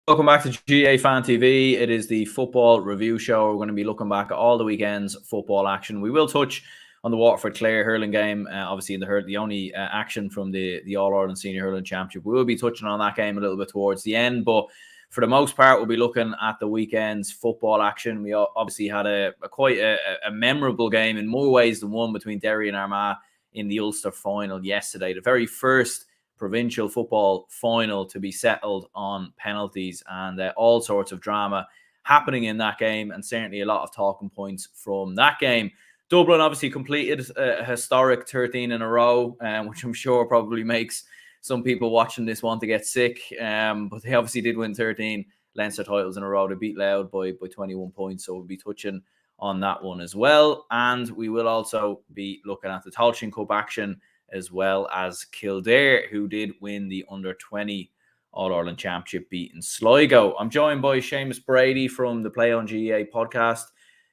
Welcome back to GA Fan TV. It is the football review show. We're going to be looking back at all the weekend's football action. We will touch on the Waterford-Clare hurling game, obviously in the only action from the All-Ireland Senior Hurling Championship. We will be touching on that game a little bit towards the end, but for the most part, we'll be looking at the weekend's football action. We obviously had quite a memorable game in more ways than one between Derry and Armagh in the Ulster final yesterday. The very first provincial football final to be settled on penalties, and all sorts of drama happening in that game, and certainly a lot of talking points from that game. Dublin obviously completed a historic 13 in a row, which I'm sure probably makes some people watching this want to get sick, but they obviously did win 13 Leinster titles in a row. They beat Louth by 21 points, so we'll be touching on that one as well. And we will also be looking at the Tailteann Cup action, as well as Kildare, who did win the under-20 All-Ireland Championship, beating Sligo. I'm joined by Seamus Brady from the Play on GEA podcast.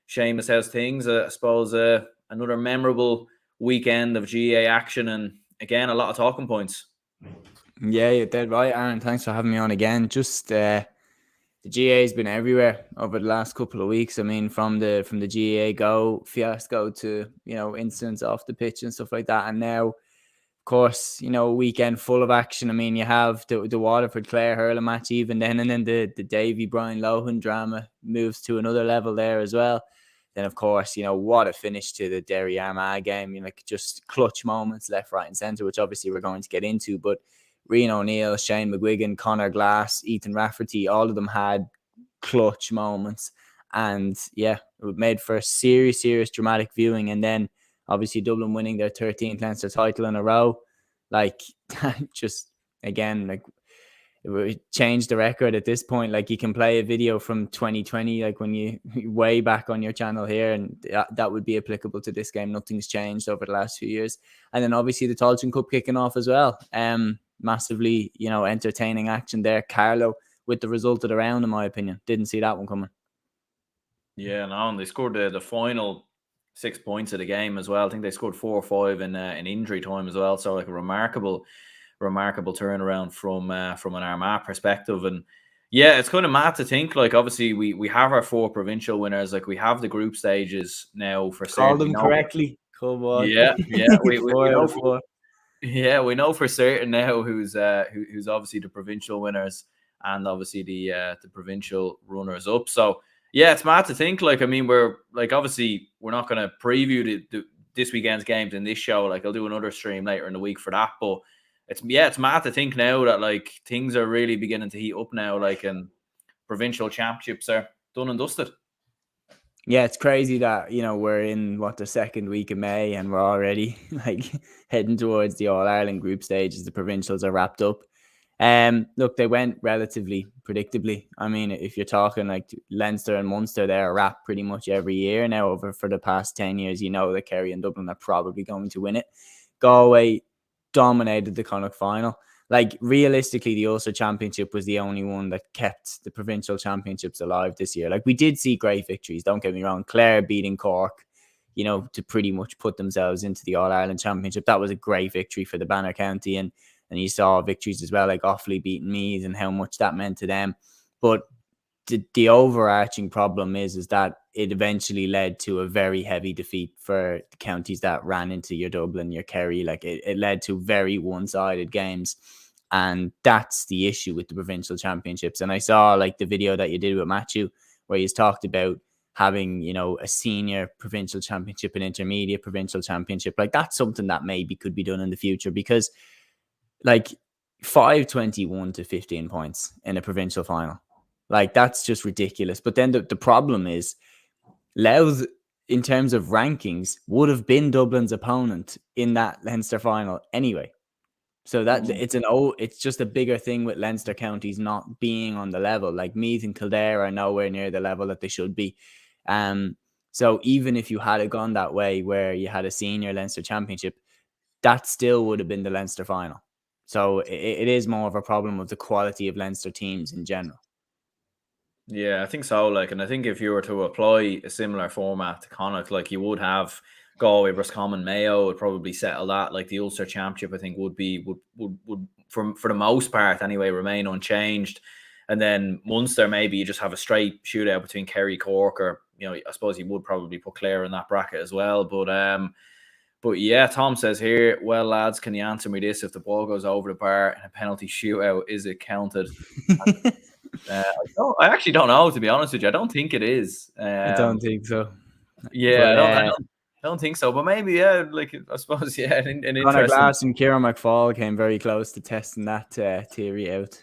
Seamus, how's things? I suppose another memorable weekend of GEA action, and again, a lot of talking points. Yeah, you're dead right, Aaron. Thanks for having me on again. Just the GEA has been everywhere over the last couple of weeks. I mean, from the GEA Go fiasco to, incidents off the pitch and stuff like that, and now, of course, a weekend full of action. I mean, you have the Waterford-Clare hurling match even then, and then the Davy-Brian Lohan drama moves to another level there as well. Then, of course, what a finish to the Derry Armagh game. Just clutch moments left, right and centre, which obviously we're going to get into. But Rian O'Neill, Shane McGuigan, Conor Glass, Ethan Rafferty, all of them had clutch moments. And, yeah, it made for a serious dramatic viewing. And then, obviously, Dublin winning their 13th Leinster title in a row. Just, again, it would change the record at this point. You can play a video from 2020, when you way back on your channel here, and that would be applicable to this game. Nothing's changed over the last few years. And then obviously the Tailteann Cup kicking off as well. Massively, entertaining action there. Carlow with the result of the round, in my opinion. Didn't see that one coming. Yeah, no, and they scored the final 6 points of the game as well. I think they scored 4 or 5 in injury time as well. So a remarkable turnaround from an Armagh perspective. And yeah, it's kind of mad to think, obviously we have our 4 provincial winners, we have the group stages now for certain. Call them correctly. Come on. Yeah. we know for certain now who's obviously the provincial winners and obviously the provincial runners up. So yeah, it's mad to think. We're obviously we're not going to preview this weekend's games in this show. I'll do another stream later in the week for that, but it's mad to think now that things are really beginning to heat up now, and provincial championships are done and dusted. Yeah, it's crazy that, we're in the second week of May and we're already heading towards the All-Ireland group stage as the provincials are wrapped up. Look, they went relatively predictably. I mean, if you're talking Leinster and Munster, they're wrapped pretty much every year now for the past 10 years. That Kerry and Dublin are probably going to win it. Galway dominated the Connacht final. Realistically, the Ulster Championship was the only one that kept the provincial championships alive this year. We did see great victories, don't get me wrong. Clare beating Cork, to pretty much put themselves into the All-Ireland Championship. That was a great victory for the Banner County. And you saw victories as well, Offaly beating Meath and how much that meant to them. But the overarching problem is that it eventually led to a very heavy defeat for the counties that ran into your Dublin, your Kerry. It led to very one-sided games. And that's the issue with the provincial championships. And I saw the video that you did with Matthew, where he's talked about having, a senior provincial championship, an intermediate provincial championship. That's something that maybe could be done in the future, because 5-21 to 15 points in a provincial final. That's just ridiculous. But then the problem is Louth, in terms of rankings, would have been Dublin's opponent in that Leinster final anyway. So that it's just a bigger thing with Leinster counties not being on the level. Meath and Kildare are nowhere near the level that they should be. So even if you had gone that way, where you had a senior Leinster championship, that still would have been the Leinster final. So it is more of a problem of the quality of Leinster teams in general. Yeah, I think so. And I think if you were to apply a similar format to Connacht, you would have Galway versus Common Mayo would probably settle that. The Ulster Championship, I think, would for the most part anyway, remain unchanged. And then Munster, maybe you just have a straight shootout between Kerry, Cork, or I suppose you would probably put Clare in that bracket as well. But yeah, Tom says here, well, lads, can you answer me this? If the ball goes over the bar in a penalty shootout, is it counted? I actually don't know, to be honest with you. I don't think it is. I don't think so. Yeah, but, I don't think so. But maybe, yeah, like I suppose, yeah, an Conor interesting. Glass and Kieran McFall came very close to testing that theory out.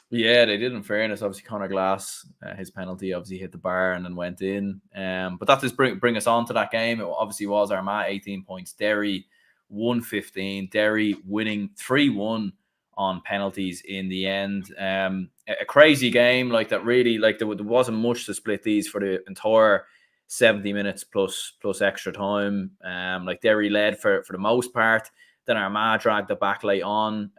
Yeah, they did. In fairness, obviously Conor Glass, his penalty obviously hit the bar and then went in. But that does bring us on to that game. It obviously was Armagh 18 points, Derry 115. Derry winning 3-1 on penalties in the end. A crazy game like that. Really, like there wasn't much to split these for the entire 70 minutes plus extra time. Like Derry led for the most part. Then Armagh dragged it back late on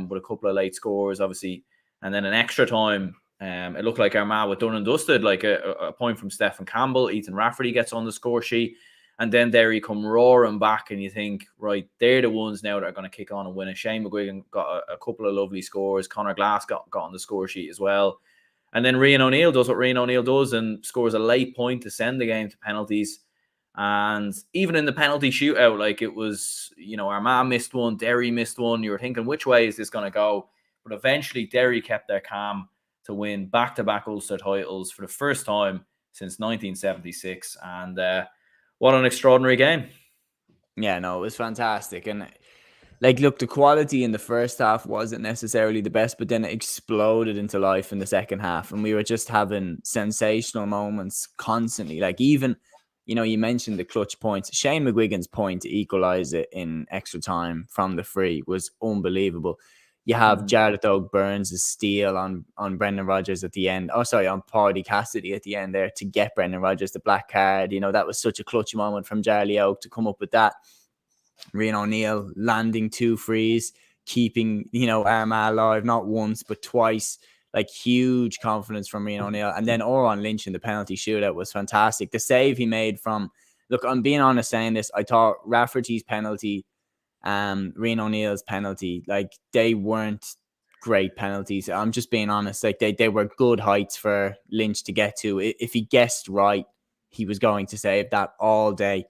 with a couple of late scores, obviously. And then an extra time, it looked like Armagh were done and dusted, like a point from Stephen Campbell. Ethan Rafferty gets on the score sheet. And then Derry come roaring back, and you think, right, they're the ones now that are going to kick on and win it. Shane McGuigan got a couple of lovely scores. Conor Glass got on the score sheet as well. And then Rian O'Neill does what Rian O'Neill does and scores a late point to send the game to penalties. And even in the penalty shootout, like it was, Armagh missed one, Derry missed one. You were thinking, which way is this going to go? But eventually, Derry kept their calm to win back-to-back Ulster titles for the first time since 1976. And what an extraordinary game. Yeah, no, it was fantastic. And like, look, the quality in the first half wasn't necessarily the best, but then it exploded into life in the second half. And we were just having sensational moments constantly. Like even, you mentioned the clutch points. Shane McGuigan's point to equalise it in extra time from the free was unbelievable. You have Jarlath Og Burns' steal on Brendan Rodgers at the end. Oh, sorry, on Pádraig Cassidy at the end there to get Brendan Rodgers the black card. That was such a clutch moment from Jarlath Og to come up with that. Rian O'Neill landing 2 frees, keeping, Armagh alive, not once, but twice. Like huge confidence from Rian O'Neill. And then Oran Lynch in the penalty shootout was fantastic. The save he made from, look, I'm being honest saying this, I thought Rafferty's penalty, Rian O'Neill's penalty, like they weren't great penalties. I'm just being honest. Like they were good heights for Lynch to get to. If he guessed right, he was going to save that all day.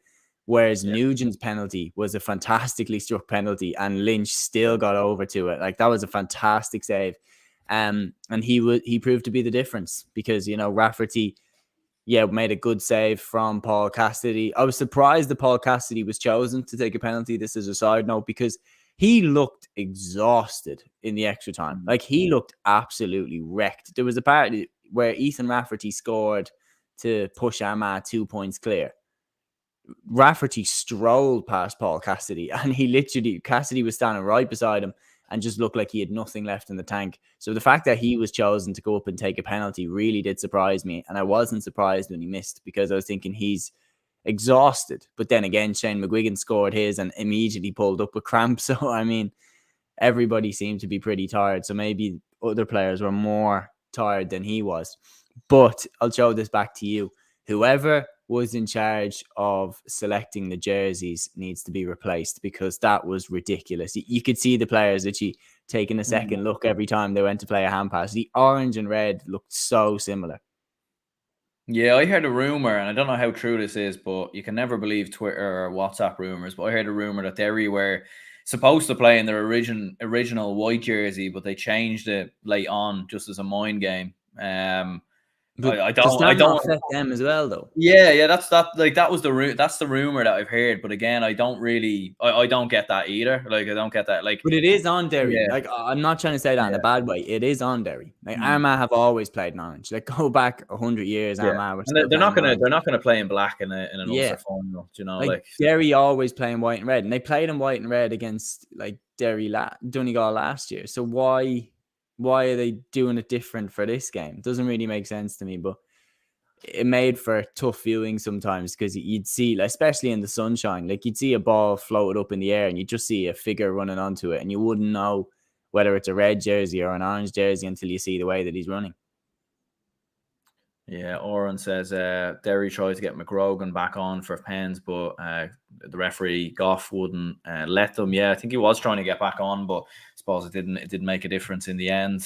Whereas Nugent's penalty was a fantastically struck penalty and Lynch still got over to it. Like that was a fantastic save. And he proved to be the difference because, Rafferty, made a good save from Paul Cassidy. I was surprised that Paul Cassidy was chosen to take a penalty. This is a side note because he looked exhausted in the extra time. Like he looked absolutely wrecked. There was a part where Ethan Rafferty scored to push Armagh 2 points clear. Rafferty strolled past Paul Cassidy and Cassidy was standing right beside him and just looked like he had nothing left in the tank. So the fact that he was chosen to go up and take a penalty really did surprise me. And I wasn't surprised when he missed because I was thinking he's exhausted. But then again, Shane McGuigan scored his and immediately pulled up with cramp. So, everybody seemed to be pretty tired. So maybe other players were more tired than he was. But I'll show this back to you. Whoever was in charge of selecting the jerseys needs to be replaced because that was ridiculous. You could see the players actually taking a second look every time they went to play a hand pass. The orange and red looked so similar. Yeah, I heard a rumor, and I don't know how true this is, but you can never believe Twitter or WhatsApp rumors. But I heard a rumor that Derry were supposed to play in their original white jersey, but they changed it late on just as a mind game. But I don't affect them as well, though. Yeah, that's the rumor that I've heard. But again, I don't get that either. Like I don't get that. Like, but it is on Derry. Yeah. Like I'm not trying to say that in a bad way. It is on Derry. Like Armagh have always played in orange. Like go back 100 years, Armagh. They're not gonna play in black in an Ulster final. Like Derry always playing white and red, and they played in white and red against like Donegal last year. So why are they doing it different for this game? It doesn't really make sense to me, but it made for tough viewing sometimes because you'd see, especially in the sunshine, like you'd see a ball floated up in the air and you just see a figure running onto it and you wouldn't know whether it's a red jersey or an orange jersey until you see the way that he's running. Yeah, Oren says Derry tried to get McGrogan back on for pens, but the referee Goff wouldn't let them. Yeah, I think he was trying to get back on, but I suppose it didn't make a difference in the end.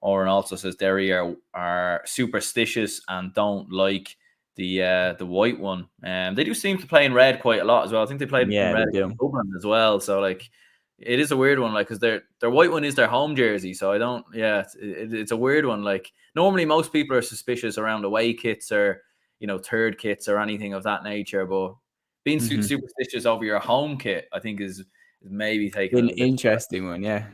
Oren also says Derry are superstitious and don't like the white one. They do seem to play in red quite a lot as well. I think they played in Yeah, red they do. in Dublin as well. So like, it is a weird one, like, because their white one is their home jersey. So I don't, yeah, it's a weird one. Like, normally most people are suspicious around away kits or, you know, third kits or anything of that nature. But being superstitious over your home kit, I think is maybe taking a An little bit. interesting one, yeah.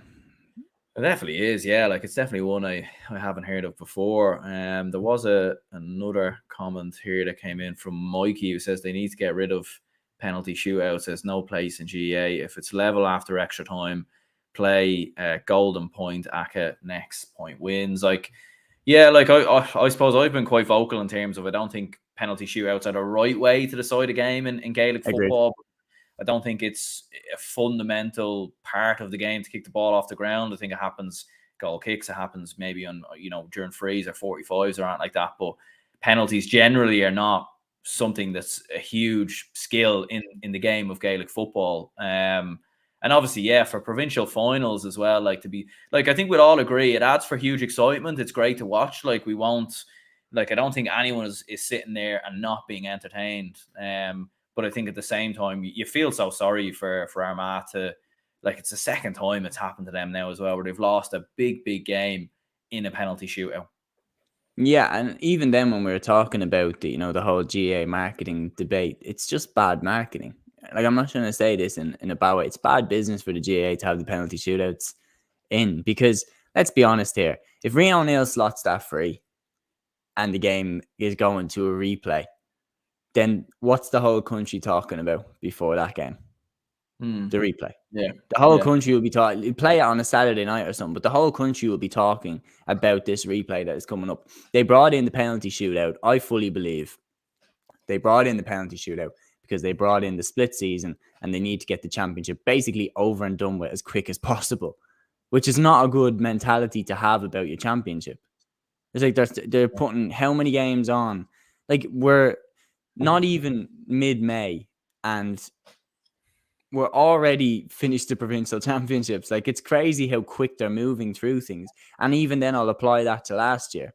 It definitely is, yeah. Like, it's definitely one I haven't heard of before. There was another comment here that came in from Mikey, who says they need to get rid of penalty shootouts. There's no place in GA. If it's level after extra time, play golden point. Aka next point wins. Like, yeah, like I suppose I've been quite vocal in terms of I don't think penalty shootouts are the right way to decide a game in Gaelic Agreed. football. I don't think it's a fundamental part of the game to kick the ball off the ground. I think it happens goal kicks. It happens maybe on, you know, during frees or 45s or anything like that. But penalties generally are not something that's a huge skill in the game of Gaelic football. And obviously, yeah, for provincial finals as well, like, to be like, I think we'd all agree it adds for huge excitement. It's great to watch. Like, we won't, like, I don't think anyone is sitting there and not being entertained. But I think at the same time, you feel so sorry for Armagh to, like, it's the second time it's happened to them now as well, where they've lost a big game in a penalty shootout. Yeah, and even then when we were talking about the, you know, the whole GA marketing debate, it's just bad marketing. Like, I'm not trying to say this in a bad way. It's bad business for the GA to have the penalty shootouts in, because let's be honest here. If Rian O'Neill slots that free and the game is going to a replay, then what's the whole country talking about before that game? The replay. Yeah. The whole country will be talking. You play it on a Saturday night or something, but the whole country will be talking about this replay that is coming up. They brought in the penalty shootout. I fully believe they brought in the penalty shootout because they brought in the split season and they need to get the championship basically over and done with as quick as possible, which is not a good mentality to have about your championship. It's like they're putting how many games on? Like, we're not even mid-May and we're already finished the provincial championships. Like, it's crazy how quick they're moving through things. And even then, I'll apply that to last year.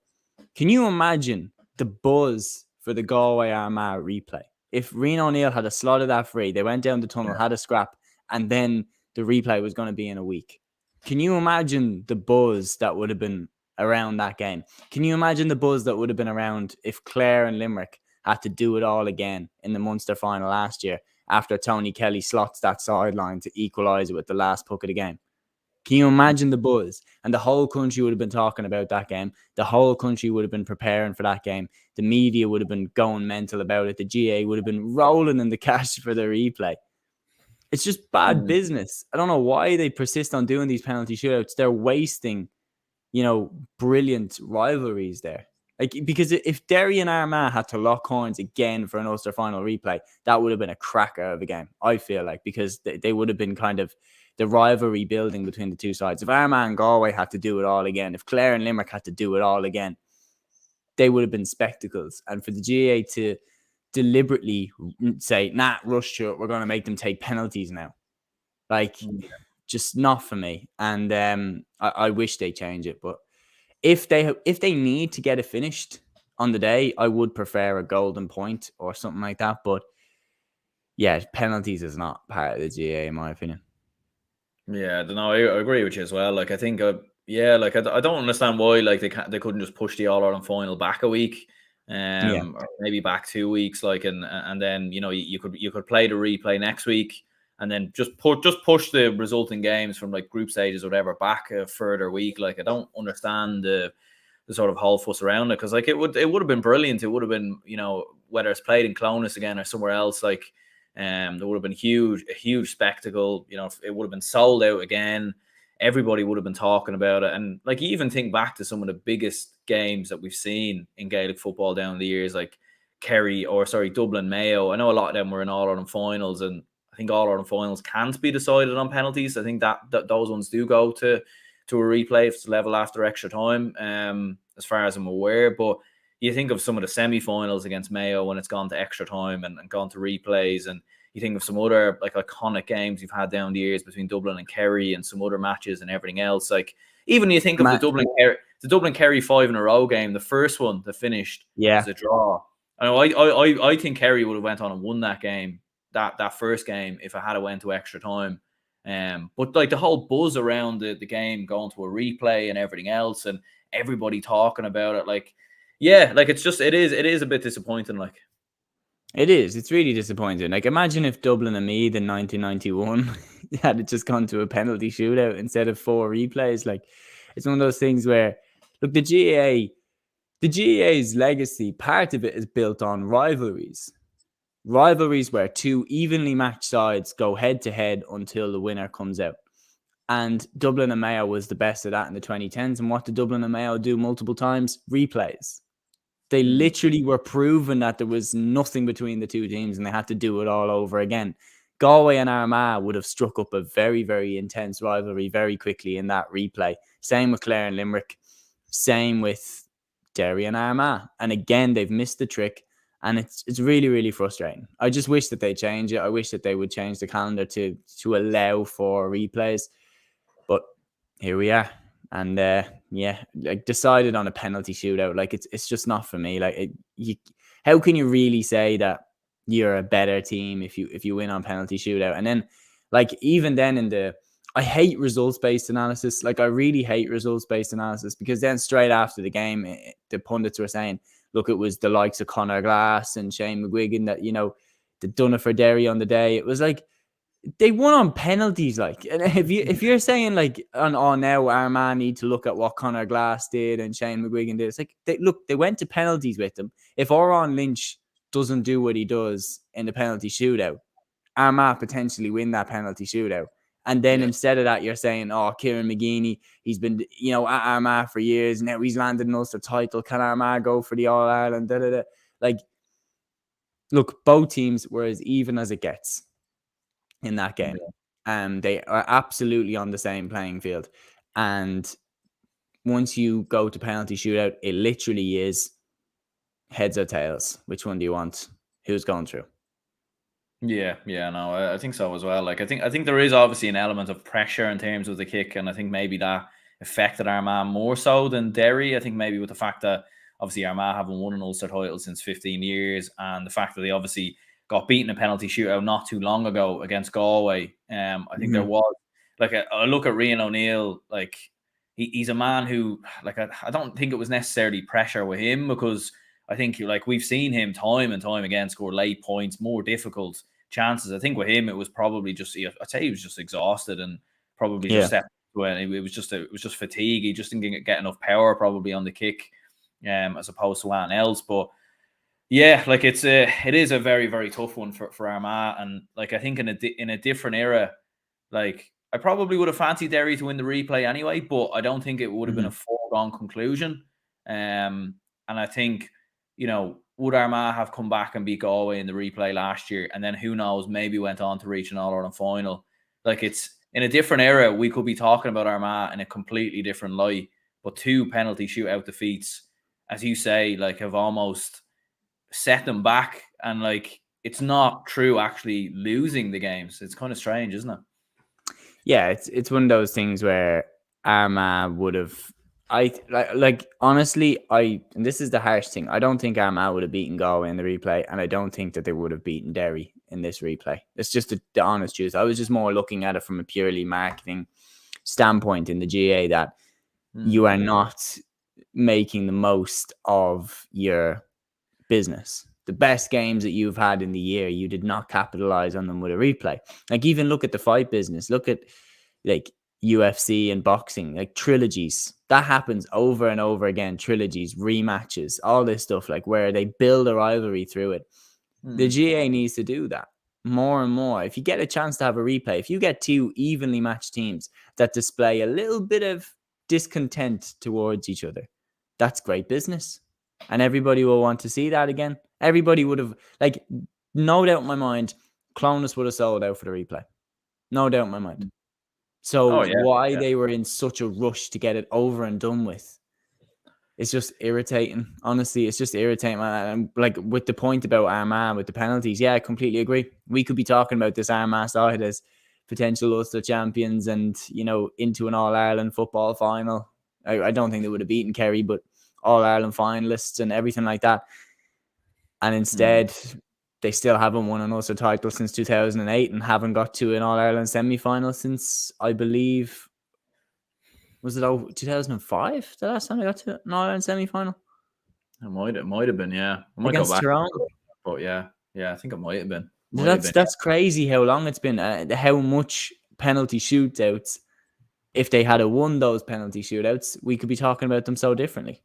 Can you imagine the buzz for the Galway Armagh replay? If Rian O'Neill had a slot of that free, they went down the tunnel, had a scrap, and then the replay was going to be in a week. Can you imagine the buzz that would have been around that game? Can you imagine the buzz that would have been around if Clare and Limerick had to do it all again in the Munster final last year, after Tony Kelly slots that sideline to equalise it with the last puck of the game? Can you imagine the buzz? And the whole country would have been talking about that game. The whole country would have been preparing for that game. The media would have been going mental about it. The GA would have been rolling in the cash for the replay. It's just bad business. I don't know why they persist on doing these penalty shootouts. They're wasting, you know, brilliant rivalries there. Like, because if Derry and Armagh had to lock horns again for an Ulster final replay, that would have been a cracker of a game, I feel like, because they would have been kind of the rivalry building between the two sides. If Armagh and Galway had to do it all again, if Clare and Limerick had to do it all again, they would have been spectacles. And for the GA to deliberately say, nah, rush to it, we're going to make them take penalties now, like, just not for me. And I wish they change it, but if they need to get it finished on the day, I would prefer a golden point or something like that. But yeah, penalties is not part of the GA in my opinion. Yeah, I don't know. I agree with you as well. Like, I think, I don't understand why, like, they couldn't just push the All Ireland final back a week, or maybe back 2 weeks, like, and then, you know, you could play the replay next week, and then just push the resulting games from, like, group stages or whatever back a further week. Like, I don't understand the sort of whole fuss around it, because, like, it would have been brilliant. It would have been, you know, whether it's played in Clonus again or somewhere else, like, there would have been a huge spectacle. You know, it would have been sold out again. Everybody would have been talking about it. And, like, you even think back to some of the biggest games that we've seen in Gaelic football down the years, like Dublin Mayo. I know a lot of them were in All Ireland finals, and I think All Ireland finals can't be decided on penalties. I think that those ones do go to a replay if it's level after extra time, as far as I'm aware. But you think of some of the semi-finals against Mayo when it's gone to extra time and gone to replays, and you think of some other, like, iconic games you've had down the years between Dublin and Kerry and some other matches and everything else. Like, even you think of the Dublin Kerry 5 in a row game, the first one that finished was a draw. I think Kerry would have went on and won that game, that first game, if it had went to extra time. But like the whole buzz around the game going to a replay and everything else, and everybody talking about it, like, yeah, like it is a bit disappointing. Like, it is. It's really disappointing. Like, imagine if Dublin and Meath in 1991 had it just gone to a penalty shootout instead of 4 replays. Like, it's one of those things where, look, the GAA's legacy, part of it is built on rivalries. Rivalries where 2 evenly matched sides go head to head until the winner comes out. And Dublin and Mayo was the best of that in the 2010s. And what did Dublin and Mayo do multiple times? Replays. They literally were proven that there was nothing between the two teams and they had to do it all over again. Galway and Armagh would have struck up a very, very intense rivalry very quickly in that replay. Same with Clare and Limerick. Same with Derry and Armagh. And again, they've missed the trick. And it's really, really frustrating. I just wish that they change it. I wish that they would change the calendar to allow for replays. But here we are. And like decided on a penalty shootout. Like it's just not for me. Like how can you really say that you're a better team if you win on penalty shootout? And then like even then I hate results-based analysis. Like I really hate results-based analysis because then straight after the game, the pundits were saying, look, it was the likes of Conor Glass and Shane McGuigan that, that done it for Derry on the day. It was like, they won on penalties, like, and if you're saying like, now Armagh need to look at what Conor Glass did and Shane McGuigan did, it's like they went to penalties with them. If Oran Lynch doesn't do what he does in the penalty shootout, Armagh potentially win that penalty shootout. And then instead of that, you're saying, oh, Kieran McGeeney, he's been at Armagh for years, now he's landed an Ulster title. Can Armagh go for the All Ireland? Like, look, both teams were as even as it gets in that game. They are absolutely on the same playing field. And once you go to penalty shootout, it literally is heads or tails. Which one do you want? Who's going through? Yeah, no, I think so as well. Like, I think there is obviously an element of pressure in terms of the kick, and I think maybe that affected Armagh more so than Derry. I think maybe with the fact that obviously Armagh haven't won an Ulster title since 15 years, and the fact that they obviously got beaten in a penalty shootout not too long ago against Galway. I think there was like a look at Rian O'Neill. Like he's a man who, like, I don't think it was necessarily pressure with him, because I think like we've seen him time and time again score late points, more difficult chances. I think with him it was probably just, I'd say he was just exhausted and probably just stepped away. It was just fatigue. He just didn't get enough power probably on the kick, as opposed to anything else. But yeah, like it is a very, very tough one for Armagh. And like I think in a different era, like I probably would have fancied Derry to win the replay anyway, but I don't think it would have been a foregone conclusion. And I think, would Armagh have come back and beat Galway in the replay last year, and then who knows, maybe went on to reach an All-Ireland final? Like, it's in a different era, we could be talking about Armagh in a completely different light. But 2 penalty shootout defeats, as you say, like have almost set them back, and like it's not true actually losing the games. It's kind of strange, isn't it? Yeah, it's one of those things where Armagh would have. Honestly, and this is the harsh thing, I don't think Armagh would have beaten Galway in the replay, and I don't think that they would have beaten Derry in this replay. It's just the honest truth. I was just more looking at it from a purely marketing standpoint in the GA, that you are not making the most of your business. The best games that you've had in the year, you did not capitalize on them with a replay. Like, even look at the fight business. Look at like UFC and boxing, like trilogies. That happens over and over again. Trilogies, rematches, all this stuff, like where they build a rivalry through it. The GA needs to do that more and more. If you get a chance to have a replay, if you get 2 evenly matched teams that display a little bit of discontent towards each other, that's great business. And everybody will want to see that again. Everybody would have, like, no doubt in my mind, Clonus would have sold out for the replay. No doubt in my mind. So they were in such a rush to get it over and done with, it's just irritating. Honestly, it's just irritating. And like with the point about Armagh with the penalties, yeah, I completely agree. We could be talking about this Armagh side as potential Ulster champions and, into an All-Ireland football final I don't think they would have beaten Kerry, but All-Ireland finalists and everything like that. And instead, they still haven't won an Ulster title since 2008 and haven't got to an All-Ireland semi-final since, I believe, was it 2005? The last time they got to an All-Ireland semi-final? It might have been, yeah. I might Against go back. Toronto. But yeah, I think it might have been. That's crazy how long it's been. How much penalty shootouts. If they had won those penalty shootouts, we could be talking about them so differently.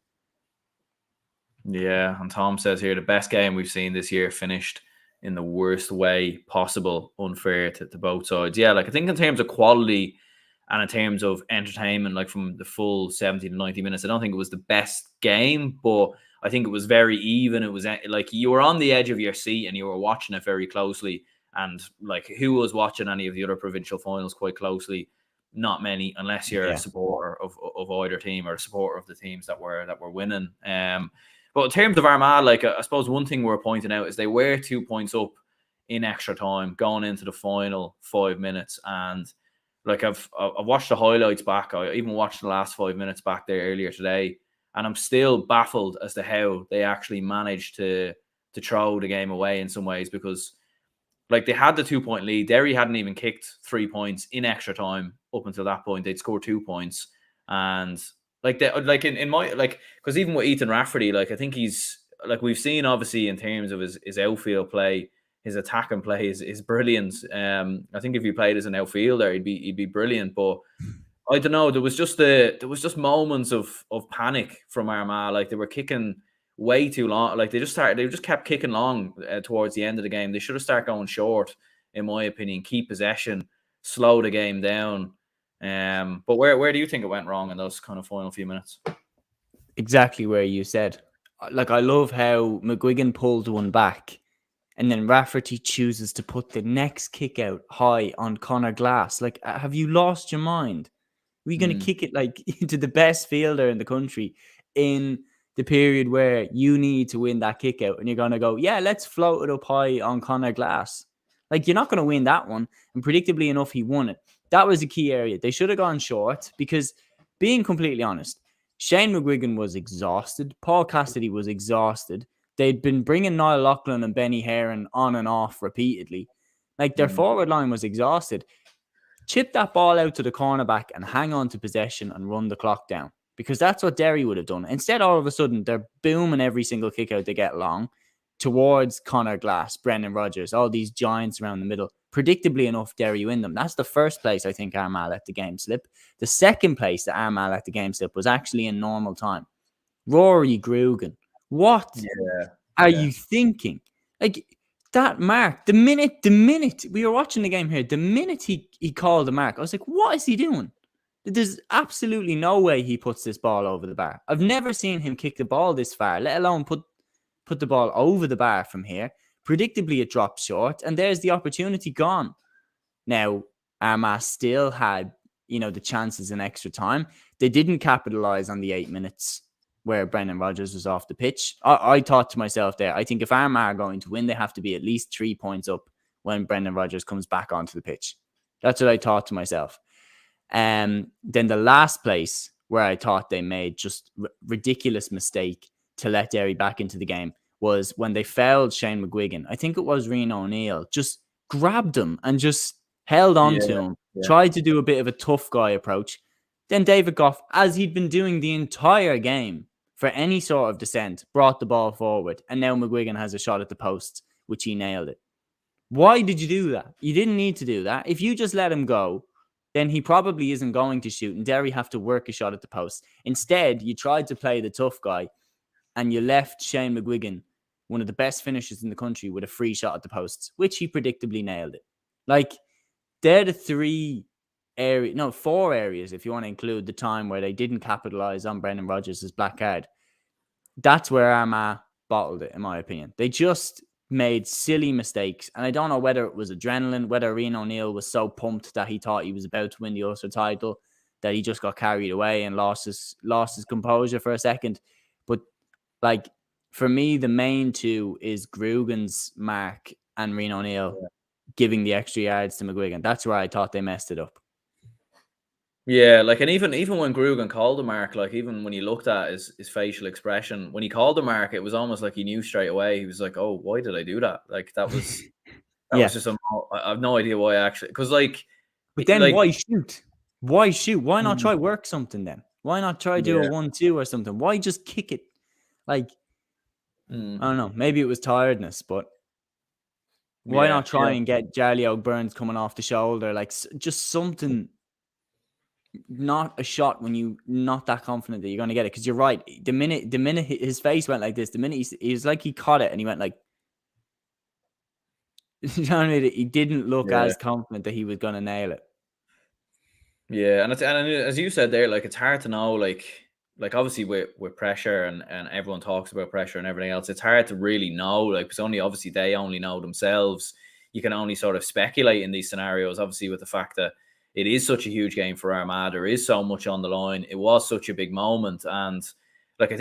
Yeah, and Tom says here the best game we've seen this year finished in the worst way possible, unfair to both sides. Yeah, like I think in terms of quality and in terms of entertainment, like from the full 70 to 90 minutes, I don't think it was the best game, but I think it was very even. It was like you were on the edge of your seat and you were watching it very closely. And like who was watching any of the other provincial finals quite closely? Not many, unless you're a supporter of either team or a supporter of the teams that were winning. But in terms of Armagh, like I suppose one thing we're pointing out is they were 2 points up in extra time going into the final 5 minutes, and like I've watched the highlights back. I even watched the last 5 minutes back there earlier today, and I'm still baffled as to how they actually managed to throw the game away in some ways, because like they had the 2 point lead. Derry hadn't even kicked 3 points in extra time up until that point. They'd scored 2 points, and like they like in my like because even with Ethan Rafferty, like I think he's like we've seen obviously in terms of his outfield play, his attack and play is brilliant. I think if he played as an outfielder, he'd be brilliant. But I don't know. There was just moments of panic from Armagh. Like they were kicking way too long. Like they just kept kicking long towards the end of the game. They should have started going short, in my opinion. Keep possession, slow the game down. But where do you think it went wrong in those kind of final few minutes? Exactly where you said. Like I love how McGuigan pulled one back, and then Rafferty chooses to put the next kick out high on Conor Glass. Like, have you lost your mind? Are you going to kick it like to the best fielder in the country in the period where you need to win that kick out, and you're going to go, yeah, let's float it up high on Conor Glass? Like, you're not going to win that one. And predictably enough, he won it. That was a key area. They should have gone short because, being completely honest, Shane McGuigan was exhausted. Paul Cassidy was exhausted. They'd been bringing Niall Loughlin and Benny Heron on and off repeatedly. Like, their forward line was exhausted. Chip that ball out to the cornerback and hang on to possession and run the clock down, because that's what Derry would have done. Instead, all of a sudden, they're booming every single kick out they get long towards Conor Glass, Brendan Rodgers, all these giants around the middle. Predictably enough, Derry win them. That's the first place I think Armagh let the game slip. The second place that Armagh let the game slip was actually in normal time. Rory Grugan, what are you thinking? Like, that mark, the minute we were watching the game here, the minute he called the mark, I was like, what is he doing? There's absolutely no way he puts this ball over the bar. I've never seen him kick the ball this far, let alone put the ball over the bar from here. Predictably, it drops short, and there's the opportunity gone. Now, Armagh still had, the chances in extra time. They didn't capitalize on the 8 minutes where Brendan Rodgers was off the pitch. I thought to myself there, I think if Armagh are going to win, they have to be at least 3 points up when Brendan Rodgers comes back onto the pitch. That's what I thought to myself. Then the last place where I thought they made just ridiculous mistake to let Derry back into the game was when they fouled Shane McGuigan. I think it was Reno O'Neill. Just grabbed him and just held on to him. Tried to do a bit of a tough guy approach. Then David Goff, as he'd been doing the entire game for any sort of descent, brought the ball forward. And now McGuigan has a shot at the post, which he nailed it. Why did you do that? You didn't need to do that. If you just let him go, then he probably isn't going to shoot, and Derry have to work a shot at the post. Instead, you tried to play the tough guy, and you left Shane McGuigan, one of the best finishers in the country, with a free shot at the posts, which he predictably nailed it. Like, they're the four areas, if you want to include the time where they didn't capitalize on Brendan Rodgers' black card. That's where Armagh bottled it, in my opinion. They just made silly mistakes, and I don't know whether it was adrenaline, whether Reno O'Neill was so pumped that he thought he was about to win the Ulster title that he just got carried away and lost his composure for a second. But like, for me, the main two is Grugan's mark and Reno O'Neill giving the extra yards to McGuigan. That's where I thought they messed it up. Yeah, like, and even when Grugan called the mark, like, even when you looked at his facial expression, when he called the mark, it was almost like he knew straight away. He was like, "Oh, why did I do that?" Like, that was Yeah. just I have no idea why actually, because like, But then like, why shoot? Why shoot? Why not mm, try work something then? Why not try do a yeah, 1-2 or something? Why just kick it? Like, mm, I don't know. Maybe it was tiredness, but why yeah, not try yeah, and get Jaleo Burns coming off the shoulder? Like, just something, not a shot when you not that confident that you're going to get it. Because you're right. The minute his face went like this, the minute he was like he caught it and he went like, you know what I mean? He didn't look yeah. as confident that he was going to nail it. Yeah, and as you said there, like, it's hard to know, like obviously with pressure, and everyone talks about pressure and everything else. It's hard to really know, like, because only obviously they only know themselves. You can only sort of speculate in these scenarios. Obviously, with the fact that it is such a huge game for Armagh, there is so much on the line. It was such a big moment, and like, I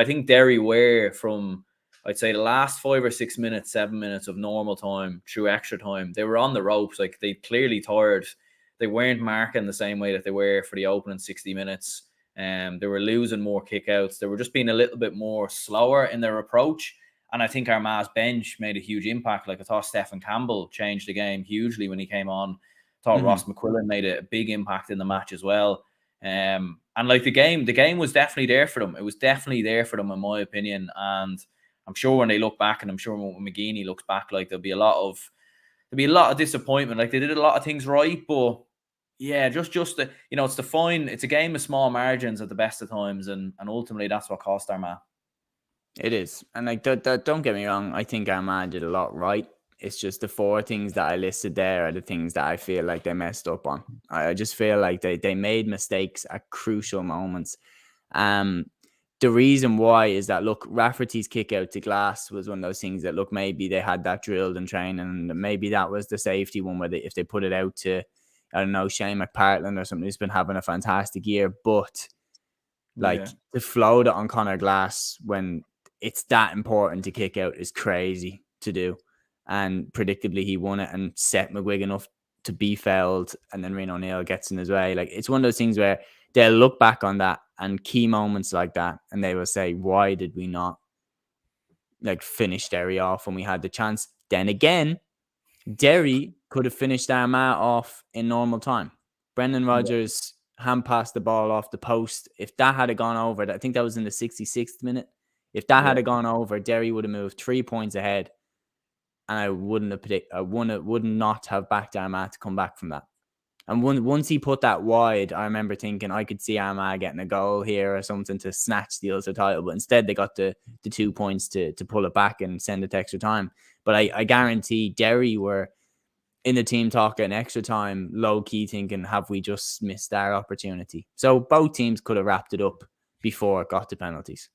think Derry were from, I'd say, the last 5 or 6 minutes, 7 minutes of normal time through extra time, they were on the ropes. Like, they clearly tired. They weren't marking the same way that they were for the opening 60 minutes. They were losing more kickouts. They were just being a little bit more slower in their approach. And I think Armagh's bench made a huge impact. Like, I thought Stephen Campbell changed the game hugely when he came on. I thought Ross Mm-hmm. McQuillan made a big impact in the match as well. And like, the game was definitely there for them. It was definitely there for them, in my opinion. And I'm sure when they look back, and I'm sure when McGeaney looks back, like, there'll be a lot of disappointment. Like, they did a lot of things right, but yeah, just the, it's the fine. It's a game of small margins at the best of times, and ultimately that's what cost Armagh. It is. And like, don't get me wrong, I think Armagh did a lot right. It's just the four things that I listed there are the things that I feel like they messed up on. I just feel like they made mistakes at crucial moments. Um, the reason why is that, look, Rafferty's kick out to Glass was one of those things that, look, maybe they had that drilled in training, and maybe that was the safety one where if they put it out to, I don't know, Shane McPartland or something who's been having a fantastic year, but like, Yeah, to float it on Connor Glass when it's that important to kick out is crazy to do. And predictably, he won it and set McGuigan up to be felled, and then Reno O'Neill gets in his way. Like, it's one of those things where they'll look back on that and key moments like that, and they will say, "Why did we not like finish Derry off when we had the chance?" Then again, Derry could have finished Armagh off in normal time. Brendan yeah, Rodgers hand passed the ball off the post. If that had gone over, I think that was in the 66th minute. If that yeah. had gone over, Derry would have moved 3 points ahead, and I would not have backed Armagh to come back from that. And once he put that wide, I remember thinking I could see Armagh getting a goal here or something to snatch the Ulster title. But instead, they got the 2 points to pull it back and send it to extra time. But I guarantee Derry were in the team talk in extra time, low key thinking, have we just missed our opportunity? So both teams could have wrapped it up before it got to penalties.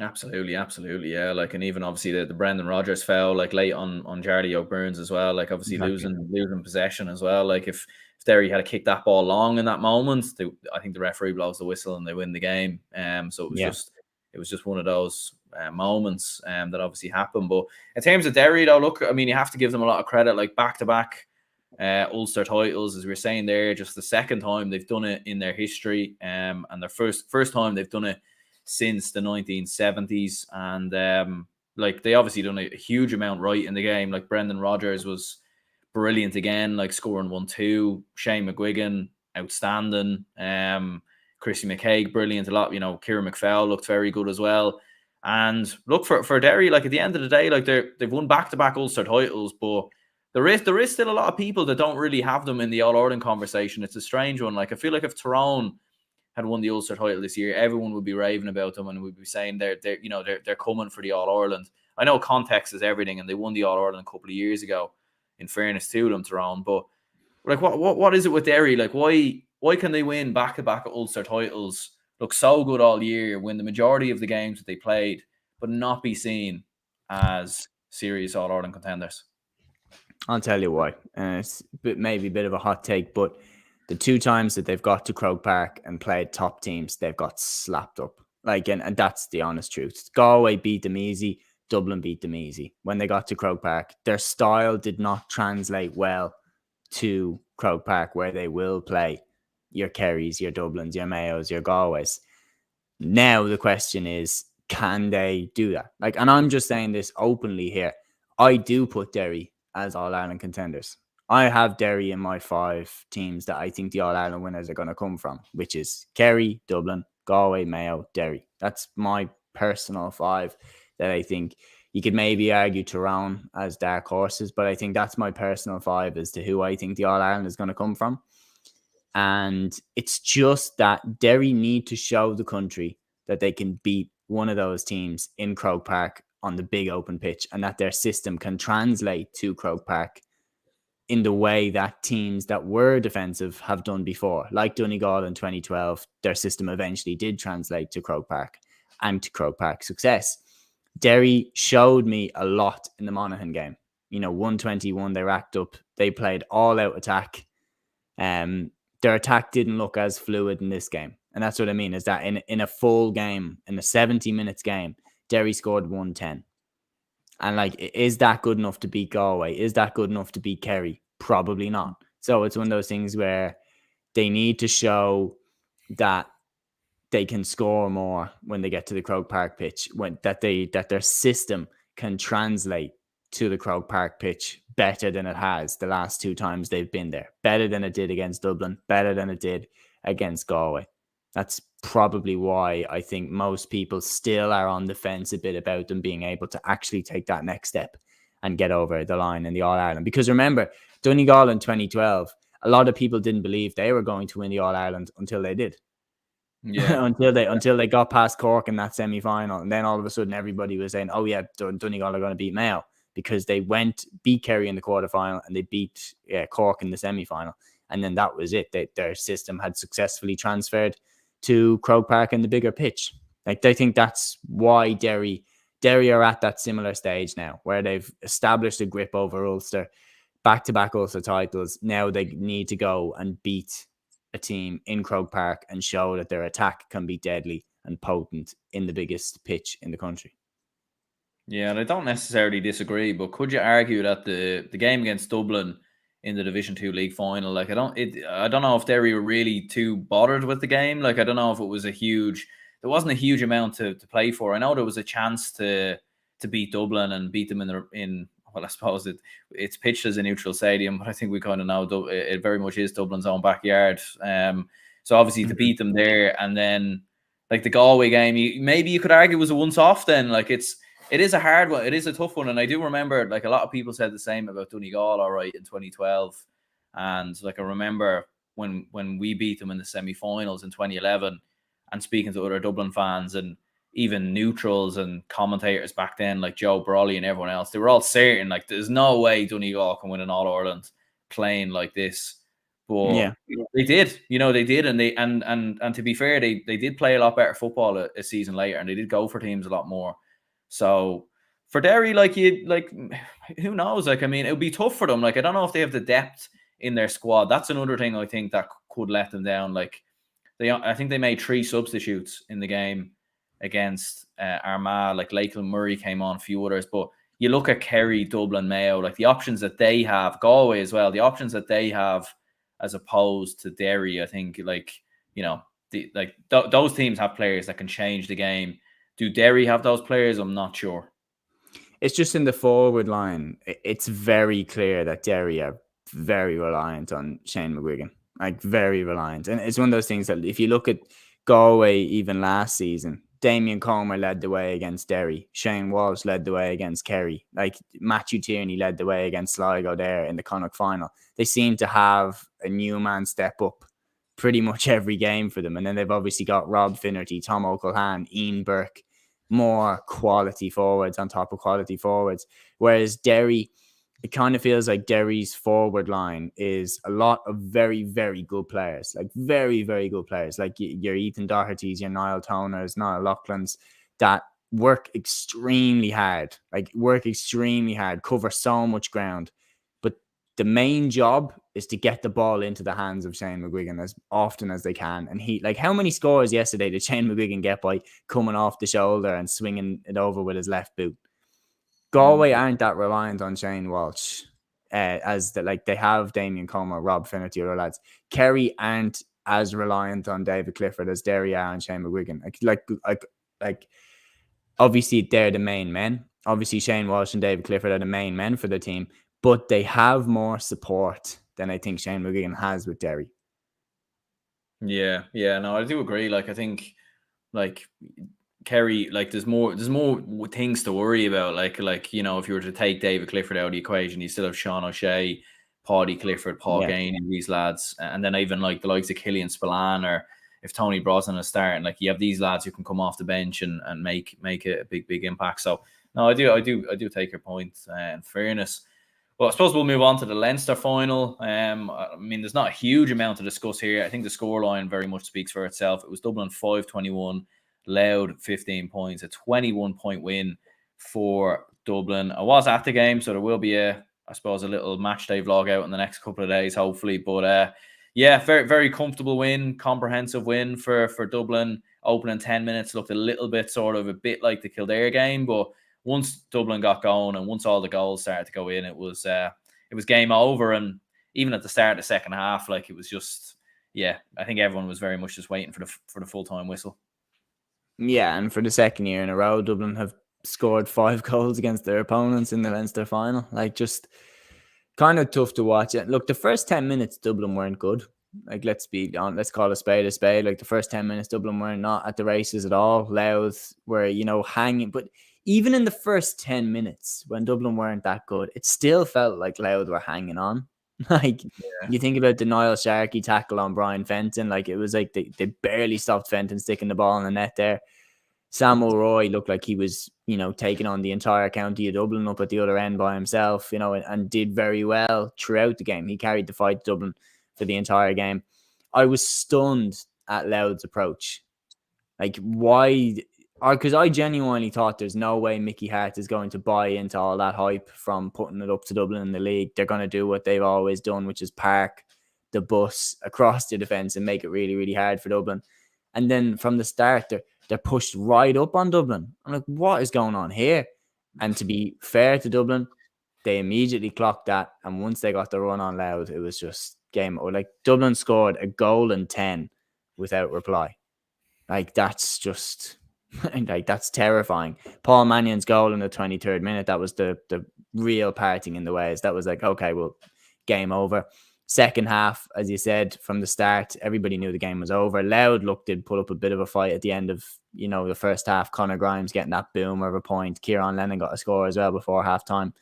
Absolutely, absolutely, yeah. Like, and even obviously the Brendan Rodgers foul, like, late on Jardy O'Burns as well. Like, obviously Exactly. losing possession as well. Like, if Derry had kicked that ball long in that moment, I think the referee blows the whistle and they win the game. So Yeah. it was just one of those moments that obviously happened. But in terms of Derry, though, look, I mean, you have to give them a lot of credit. Like, back to back Ulster titles, as we were saying there, just the second time they've done it in their history, and their first time they've done it since the 1970s. And like, they obviously done a huge amount right in the game. Like, Brendan Rodgers was brilliant again, like scoring 1-2. Shane McGuigan, outstanding. Chrissy McCaig, brilliant. A lot, Kieran McFell looked very good as well. And look, for Derry, like, at the end of the day, like, they've won back-to-back Ulster titles, but there is still a lot of people that don't really have them in the All Ireland conversation. It's a strange one. Like, I feel like if Tyrone had won the Ulster title this year, everyone would be raving about them and would be saying they're coming for the All Ireland. I know context is everything, and they won the All Ireland a couple of years ago. In fairness to them, Tyrone, but like, what is it with Derry? Like, why can they win back to back Ulster titles? Look so good all year, win the majority of the games that they played, but not be seen as serious All Ireland contenders. I'll tell you why. It's maybe a bit of a hot take, but the two times that they've got to Croke Park and played top teams, they've got slapped up. Like, and that's the honest truth. Galway beat them easy. Dublin beat them easy. When they got to Croke Park, their style did not translate well to Croke Park, where they will play your Kerrys, your Dublins, your Mayos, your Galways. Now the question is, can they do that? Like, and I'm just saying this openly here. I do put Derry as All-Ireland contenders. I have Derry in my 5 teams that I think the All-Ireland winners are going to come from, which is Kerry, Dublin, Galway, Mayo, Derry. That's my personal 5 that I think. You could maybe argue Tyrone as dark horses, but I think that's my personal 5 as to who I think the All-Ireland is going to come from. And it's just that Derry need to show the country that they can beat one of those teams in Croke Park on the big open pitch, and that their system can translate to Croke Park in the way that teams that were defensive have done before. Like Donegal in 2012, their system eventually did translate to Croke Park and to Croke Park success. Derry showed me a lot in the Monaghan game. 121, they racked up. They played all-out attack. Their attack didn't look as fluid in this game. And that's what I mean, is that in a full game, in a 70 minutes game, Derry scored 110. And like, is that good enough to beat Galway? Is that good enough to beat Kerry? Probably not. So it's one of those things where they need to show that they can score more when they get to the Croke Park pitch, that their system can translate to the Croke Park pitch better than it has the last 2 times they've been there. Better than it did against Dublin, better than it did against Galway. That's probably why I think most people still are on the fence a bit about them being able to actually take that next step and get over the line in the All-Ireland. Because remember, Donegal in 2012, a lot of people didn't believe they were going to win the All-Ireland until they did. Yeah. until they got past Cork in that semi-final, and then all of a sudden everybody was saying, "Oh yeah, Donegal are going to beat Mayo," because they beat Kerry in the quarterfinal and they beat Cork in the semi-final, and then that was it. Their system had successfully transferred to Croke Park and the bigger pitch. Like, they think that's why Derry are at that similar stage now, where they've established a grip over Ulster, back-to-back Ulster titles. Now they need to go and beat a team in Croke Park and show that their attack can be deadly and potent in the biggest pitch in the country. Yeah, and I don't necessarily disagree, but could you argue that the game against Dublin in the Division 2 league final, like, I don't know if Derry were really too bothered with the game. Like, I don't know if it was there wasn't a huge amount to play for. I know there was a chance to beat Dublin and beat them well, I suppose it's pitched as a neutral stadium, but I think we kind of know it very much is Dublin's own backyard. So obviously to beat them there, and then like the Galway game, maybe you could argue was a once-off then. Like, it is a hard one. It is a tough one. And I do remember, like, a lot of people said the same about Donegal, all right, in 2012. And like, I remember when we beat them in the semi-finals in 2011, and speaking to other Dublin fans and even neutrals and commentators back then, like Joe Brawley and everyone else, they were all certain, like, there's no way Donegal can win an All-Ireland playing like this. But Yeah, they did, they did. And to be fair, they did play a lot better football a season later, and they did go for teams a lot more. So for Derry, who knows? Like, I mean, it would be tough for them. Like, I don't know if they have the depth in their squad. That's another thing I think that could let them down. Like, I think they made 3 substitutes in the game against Armagh. Like, Lakeland Murray came on, a few others. But you look at Kerry, Dublin, Mayo, like the options that they have, Galway as well, the options that they have as opposed to Derry, I think, those teams have players that can change the game. Do Derry have those players? I'm not sure. It's just in the forward line. It's very clear that Derry are very reliant on Shane McGuigan. Like, very reliant. And it's one of those things that if you look at Galway even last season, Damien Comer led the way against Derry. Shane Walsh led the way against Kerry. Like, Matthew Tierney led the way against Sligo there in the Connacht final. They seem to have a new man step up pretty much every game for them. And then they've obviously got Rob Finnerty, Tom O'Callaghan, Ian Burke, more quality forwards on top of quality forwards. Whereas Derry, it kind of feels like Derry's forward line is a lot of very, very good players. Like, very, very good players. Like your Ethan Doherty's, your Niall Toners, Niall Loughlin's, that work extremely hard. Cover so much ground. But the main job is to get the ball into the hands of Shane McGuigan as often as they can. And how many scores yesterday did Shane McGuigan get by coming off the shoulder and swinging it over with his left boot? Galway aren't that reliant on Shane Walsh they have Damien Comer, Rob Finnerty, other lads. Kerry aren't as reliant on David Clifford as Derry are and Shane McGuigan. Like obviously they're the main men. Obviously Shane Walsh and David Clifford are the main men for the team, but they have more support than I think Shane McGuigan has with Derry. Yeah, no, I do agree. Like, I think, like, Kerry, like, there's more things to worry about. Like, you know, if you were to take David Clifford out of the equation, you still have Sean O'Shea, Paddy Clifford, Paul Gainey, these lads, and then even like the likes of Killian Spillane, or if Tony Brosnan is starting, like, you have these lads who can come off the bench and make a big impact. So no, I do take your point. In fairness. Well, I suppose we'll move on to the Leinster final. I mean, there's not a huge amount to discuss here. I think the scoreline very much speaks for itself. It was Dublin 5-21, Louth 15 points, a 21-point win for Dublin. I was at the game, so there will be I suppose, a little match day vlog out in the next couple of days, hopefully. But yeah, very, very comfortable win, comprehensive win for Dublin. Opening 10 minutes looked a bit like the Kildare game, but once Dublin got going and once all the goals started to go in, it was game over. And even at the start of the second half, like, it was just, yeah, I think everyone was very much just waiting for the full-time whistle. Yeah, and for the second year in a row, Dublin have scored 5 goals against their opponents in the Leinster final. Like, just kind of tough to watch it. Look, the first 10 minutes, Dublin weren't good. Like, let's call a spade a spade. Like, the first 10 minutes, Dublin were not at the races at all. Louth were, hanging. But even in the first 10 minutes, when Dublin weren't that good, it still felt like Louth were hanging on. Like, you think about the Niall Sharkey tackle on Brian Fenton. Like, it was like they barely stopped Fenton sticking the ball in the net there. Sam O'Roy looked like he was, taking on the entire county of Dublin up at the other end by himself, and did very well throughout the game. He carried the fight to Dublin for the entire game. I was stunned at Louth's approach. Like, why? Because I genuinely thought there's no way Mickey Hart is going to buy into all that hype from putting it up to Dublin in the league. They're going to do what they've always done, which is park the bus across the defence and make it really, really hard for Dublin. And then from the start, they're pushed right up on Dublin. I'm like, what is going on here? And to be fair to Dublin, they immediately clocked that. And once they got the run on Louth, it was just game over. Like, Dublin scored a goal in 10 without reply. Like, that's just, like, that's terrifying. Paul Mannion's goal in the 23rd minute, that was the real parting in the ways. That was like, okay, well, game over. Second half, as you said, from the start, everybody knew the game was over. Louth did put up a bit of a fight at the end of, the first half. Conor Grimes getting that boomer of a point. Kieran Lennon got a score as well before halftime,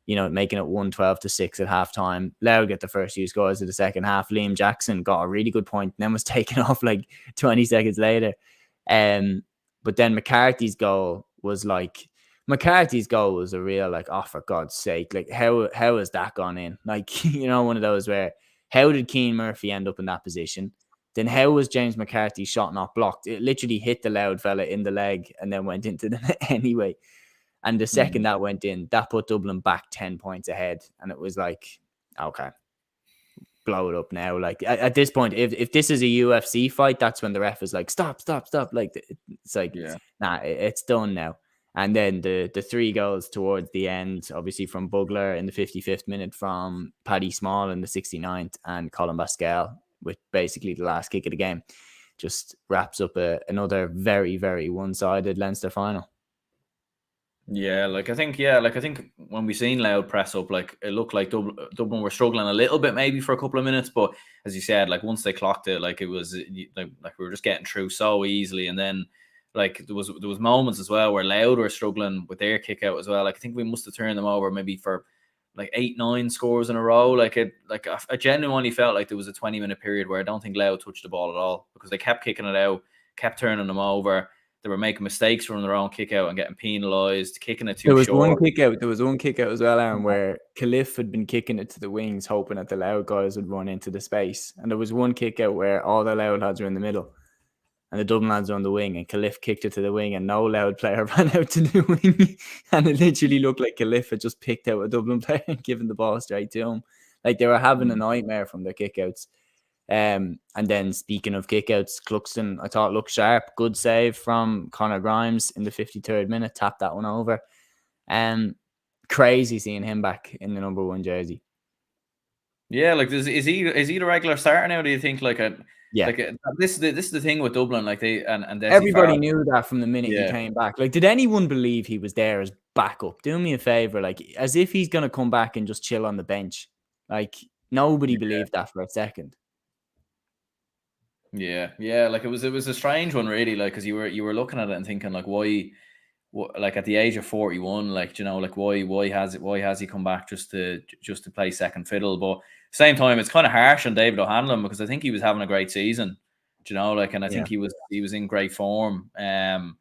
making it 1-12-6 at halftime. Louth get the first few scores of the second half. Liam Jackson got a really good point and then was taken off like 20 seconds later. But then McCarthy's goal was a real, like, oh, for God's sake, like, how has that gone in? Like, one of those where, how did Keane Murphy end up in that position? Then how was James McCarthy's shot not blocked? It literally hit the Louth fella in the leg and then went into the net anyway. And the second that went in, that put Dublin back 10 points ahead. And it was like, okay, blow it up now. Like, at this point, if this is a UFC fight, that's when the ref is like, stop. Like, it's like, nah, it's done now. And then the 3 goals towards the end, obviously from Bugler in the 55th minute, from Paddy Small in the 69th, and Colin Pascal with basically the last kick of the game, just wraps up another very, very one-sided Leinster final. Yeah, I think when we seen Louth press up, like, it looked like Dublin were struggling a little bit maybe for a couple of minutes, but as you said, like, once they clocked it, like, it was like we were just getting through so easily. And then, like, there was moments as well where Louth were struggling with their kick out as well. Like, I think we must have turned them over maybe for like 8-9 scores in a row. I genuinely felt like there was a 20-minute period where I don't think Louth touched the ball at all, because they kept kicking it out, kept turning them over. They were making mistakes from their own kick out and getting penalised, kicking it too short. There was one kick out as well, Aaron, where Cliff had been kicking it to the wings, hoping that the Louth guys would run into the space. And there was one kick out where all the Louth lads were in the middle and the Dublin lads were on the wing, and Cliff kicked it to the wing and no Louth player ran out to the wing. And it literally looked like Cliff had just picked out a Dublin player and given the ball straight to him. Like, they were having a nightmare from their kickouts. And then, speaking of kickouts, Cluxton, I thought, looked sharp. Good save from Conor Grimes in the 53rd minute, tapped that one over. Crazy seeing him back in the number 1 jersey. Yeah, like, is he the regular starter now? Do you think, like, Yeah. Like this is the thing with Dublin. Like they and Desi Everybody Farrell. knew that from the minute he Yeah, came back. Like, did anyone believe he was there as backup? Do me a favor, like, as if he's gonna come back and just chill on the bench. Like, nobody believed that for a second. yeah. Like it was a strange one, really. Like because you were looking at it and thinking like why, like at the age of 41, like like why has he come back just to play second fiddle? But same time, it's kind of harsh on David O'Hanlon because I think he was having a great season. Like, and I Yeah. think he was in great form. And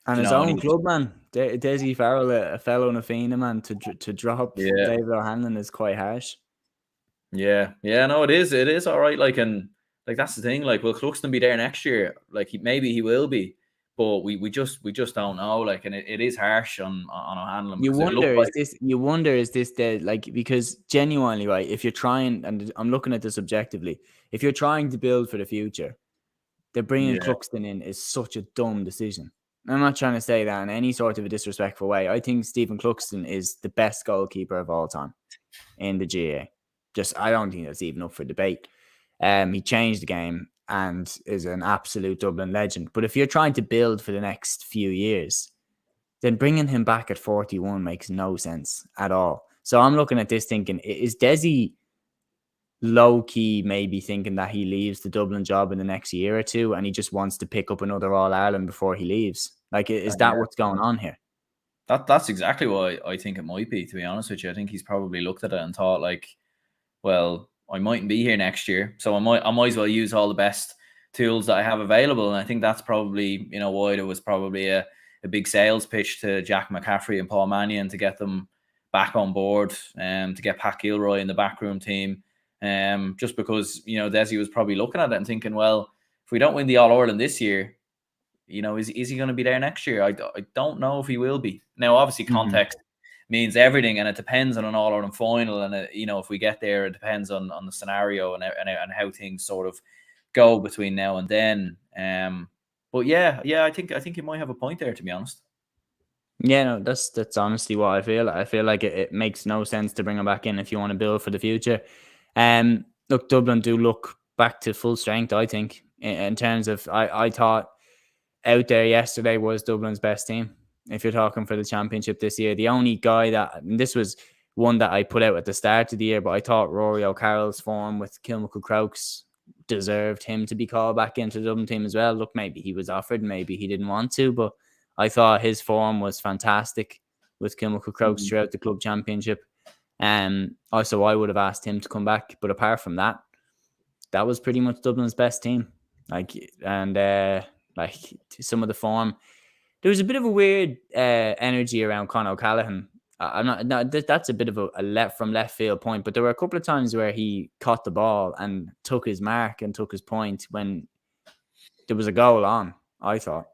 his And he own was, club, man. Desi Farrell, a fellow Nafina, man, to drop yeah. David O'Hanlon is quite harsh. Yeah, no, it is all right. Like, and like that's the thing. Like, will Cluxton be there next year? Like, maybe he will be, but we just don't know. Like, and it is harsh on O'Hanlon because it looked like You wonder, is this the, like, because genuinely, right, if you're trying, and I'm looking at this objectively, if you're trying to build for the future, the bringing yeah, Cluxton in is such a dumb decision. I'm not trying to say that in any sort of a disrespectful way. I think Stephen Cluxton is the best goalkeeper of all time in the GA. Just, I don't think that's even up for debate. He changed the game and is an absolute Dublin legend. But if you're trying to build for the next few years, then bringing him back at 41 makes no sense at all. So I'm looking at this thinking, is Desi low key maybe thinking that he leaves the Dublin job in the next year or two and he just wants to pick up another All Ireland before he leaves? Like, is that yeah. what's going on here? That's exactly what I think it might be. To be honest with you, I think he's probably looked at it and thought like, well, I mightn't be here next year, so I might as well use all the best tools that I have available. And I think that's probably why there was probably a big sales pitch to Jack McCaffrey and Paul Mannion to get them back on board, to get Pat Gilroy in the backroom team, just because Desi was probably looking at it and thinking, well, if we don't win the All Ireland this year, is he going to be there next year? I don't know if he will be. Now, obviously, context means everything, and it depends on an All Ireland final. And if we get there, it depends on the scenario and how things sort of go between now and then. But yeah, I think you might have a point there, to be honest. Yeah, no, that's honestly what I feel. I feel like it makes no sense to bring him back in if you want to build for the future. Look, Dublin do look back to full strength, I think, in terms of, I thought out there yesterday was Dublin's best team. If you're talking for the championship this year, the only guy and this was one that I put out at the start of the year, but I thought Rory O'Carroll's form with Kilmacud Crokes deserved him to be called back into the Dublin team as well. Look, maybe he was offered, maybe he didn't want to, but I thought his form was fantastic with Kilmacud Crokes throughout the club championship. Also, I would have asked him to come back, but apart from that, that was pretty much Dublin's best team. Like some of the form, there was a bit of a weird energy around Conor O'Callaghan. I'm not. No, that's a bit of a left field point, but there were a couple of times where he caught the ball and took his mark and took his point when there was a goal on, I thought.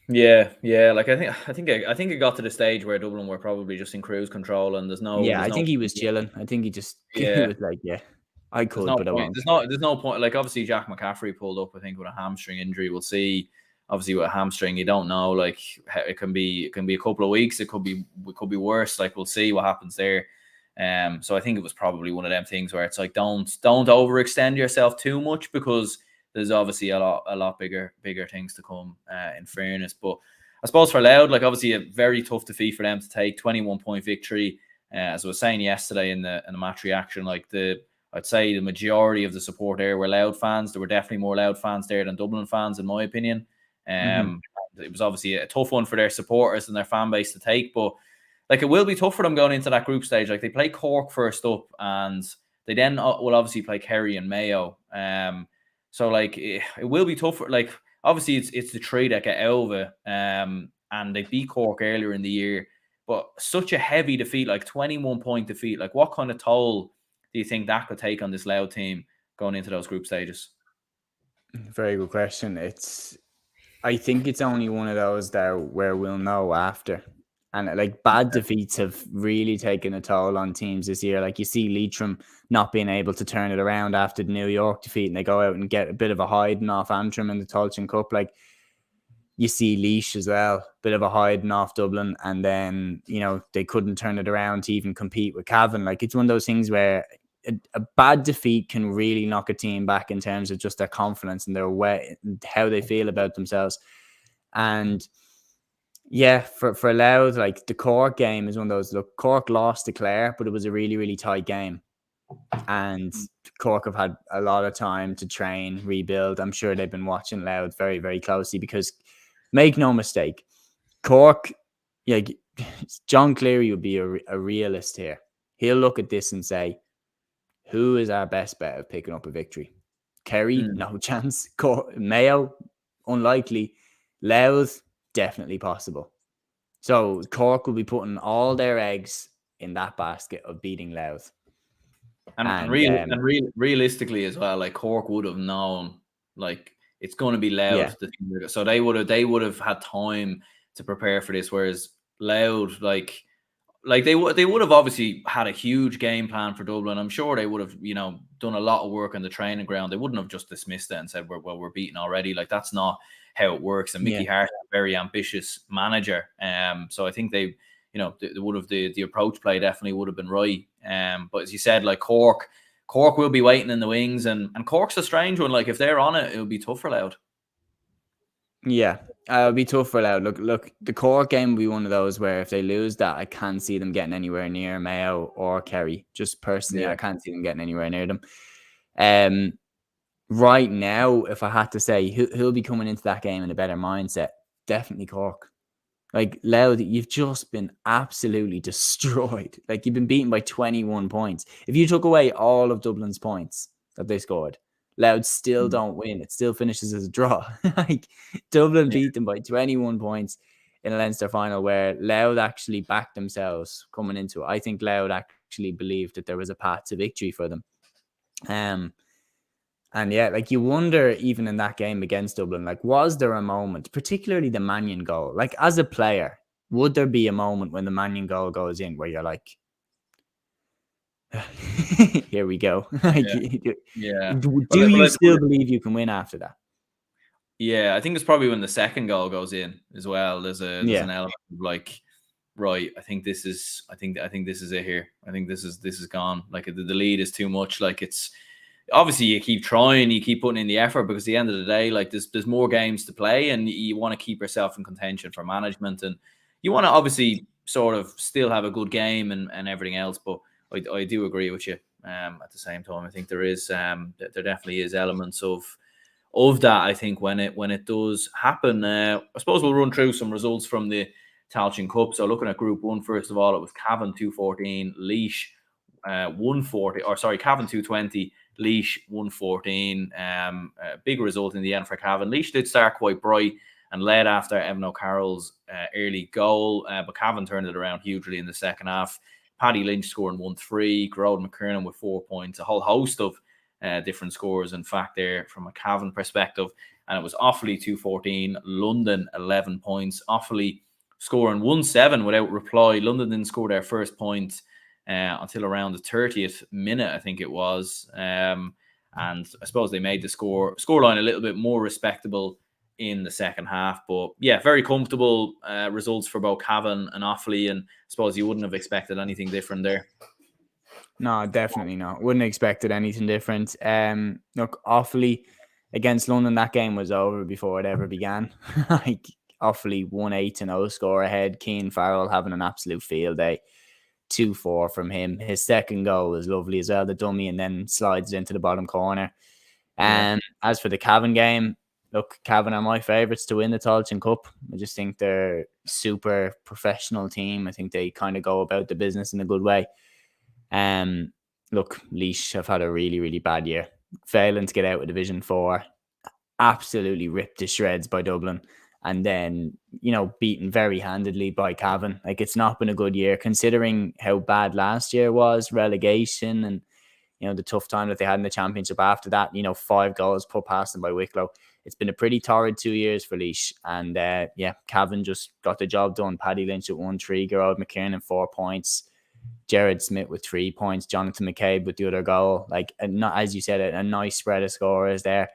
Yeah. Like I think it got to the stage where Dublin were probably just in cruise control, and there's no. Yeah, I think he was chilling. I think he just he was like, yeah, I There's could, no but I point. won't. There's no point. Like obviously Jack McCaffrey pulled up, I think, with a hamstring injury. We'll see. Obviously with a hamstring, you don't know. Like it can be a couple of weeks. It could be worse. Like we'll see what happens there. So I think it was probably one of them things where it's like don't overextend yourself too much because there's obviously a lot bigger things to come. In fairness, but I suppose for Louth, like obviously a very tough defeat for them to take. 21-point victory. As I was saying yesterday in the match reaction, like I'd say the majority of the support there were Louth fans. There were definitely more Louth fans there than Dublin fans, in my opinion. It was obviously a tough one for their supporters and their fan base to take, but like it will be tough for them going into that group stage. Like they play Cork first up, and they then will obviously play Kerry and Mayo. So like it will be tough. Like obviously it's the three that get over, and they beat Cork earlier in the year. But such a heavy defeat, like 21-point defeat, like what kind of toll do you think that could take on this Louth team going into those group stages? Very good question. I think it's only one of those that where we'll know after. And like bad defeats have really taken a toll on teams this year. Like you see Leitrim not being able to turn it around after the New York defeat, and they go out and get a bit of a hiding off Antrim in the Tailteann Cup. Like you see Laois as well, bit of a hiding off Dublin, and then they couldn't turn it around to even compete with Cavan. Like it's one of those things where a bad defeat can really knock a team back in terms of just their confidence and their way, how they feel about themselves. And yeah, for Louth, like the Cork game is one of those. Look, Cork lost to Clare, but it was a really, really tight game. And Cork have had a lot of time to train, rebuild. I'm sure they've been watching Louth very, very closely because, make no mistake, Cork, yeah, John Cleary would be a realist here. He'll look at this and say, who is our best bet of picking up a victory? Kerry, no chance. Mayo, unlikely. Louth, definitely possible. So Cork will be putting all their eggs in that basket of beating Louth. And realistically as well, like Cork would have known, like it's going to be Louth. Yeah. So they would have had time to prepare for this. Whereas Louth, like they would have obviously had a huge game plan for Dublin. I'm sure they would have, done a lot of work on the training ground. They wouldn't have just dismissed it and said, we're beaten already. Like that's not how it works. And Mickey Hart is a very ambitious manager. So I think they would have the approach play definitely would have been right. But as you said, like Cork will be waiting in the wings, and Cork's a strange one. Like if they're on it, it would be tough for Louth. Yeah, it'll be tough for Louth. Look, the Cork game will be one of those where if they lose that, I can't see them getting anywhere near Mayo or Kerry. Just personally, I can't see them getting anywhere near them. Right now, if I had to say who'll be coming into that game in a better mindset, definitely Cork. Like Louth, you've just been absolutely destroyed. Like you've been beaten by 21 points. If you took away all of Dublin's points that they scored, Louth still don't win. It still finishes as a draw. Like Dublin beat them by 21 points in a Leinster final where Louth actually backed themselves coming into it. I think Louth actually believed that there was a path to victory for them. And yeah, like you wonder, even in that game against Dublin, like was there a moment, particularly the Mannion goal, like as a player, would there be a moment when the Mannion goal goes in where you're like, here we go. Yeah. Do you still believe you can win after that? Yeah, I think it's probably when the second goal goes in as well. There's an element of like, right, I think this is it here. I think this is gone. Like the lead is too much. Like it's obviously you keep trying, you keep putting in the effort because at the end of the day, like there's more games to play and you want to keep yourself in contention for management and you want to obviously sort of still have a good game and everything else. But I do agree with you. At the same time, I think there definitely is elements of that. I think when it does happen, I suppose we'll run through some results from the Tailteann Cup. So looking at Group 1, first of all, it was Cavan 214, Laois 140, or sorry, Cavan 220, Laois 114. Big result in the end for Cavan. Laois did start quite bright and led after Evan O'Carroll's early goal, but Cavan turned it around hugely in the second half. Paddy Lynch scoring 1-3, Gerard McKernan with 4 points, a whole host of different scores, in fact, there from a Cavan perspective. And it was Offaly 214, London 11 points. Offaly scoring 1-7 without reply. London didn't score their first point until around the 30th minute, I think it was. And I suppose they made the scoreline a little bit more respectable in the second half. But yeah, very comfortable results for both Cavan and Offaly. And I suppose you wouldn't have expected anything different there. No, definitely not. Wouldn't have expected anything different. Look, Offaly against London, that game was over before it ever began. Like Offaly 1-8-0 score ahead. Keane Farrell having an absolute field day. 2-4 from him. His second goal was lovely as well, the dummy, and then slides it into the bottom corner. And as for the Cavan game, look, Cavan are my favourites to win the Tailteann Cup. I just think they're super professional team. I think they kind of go about the business in a good way. Look, Laois have had a really, really bad year. Failing to get out of Division 4. Absolutely ripped to shreds by Dublin. And then, beaten very handedly by Cavan. Like, it's not been a good year, considering how bad last year was, relegation, and, the tough time that they had in the championship after that. 5 goals put past them by Wicklow. It's been a pretty torrid 2 years for Laois. And, Cavan just got the job done. Paddy Lynch at 1-3, Gerard McKernan 4 points. Jared Smith with 3 points, Jonathan McCabe with the other goal. Like, not, as you said, a nice spread of scorers there.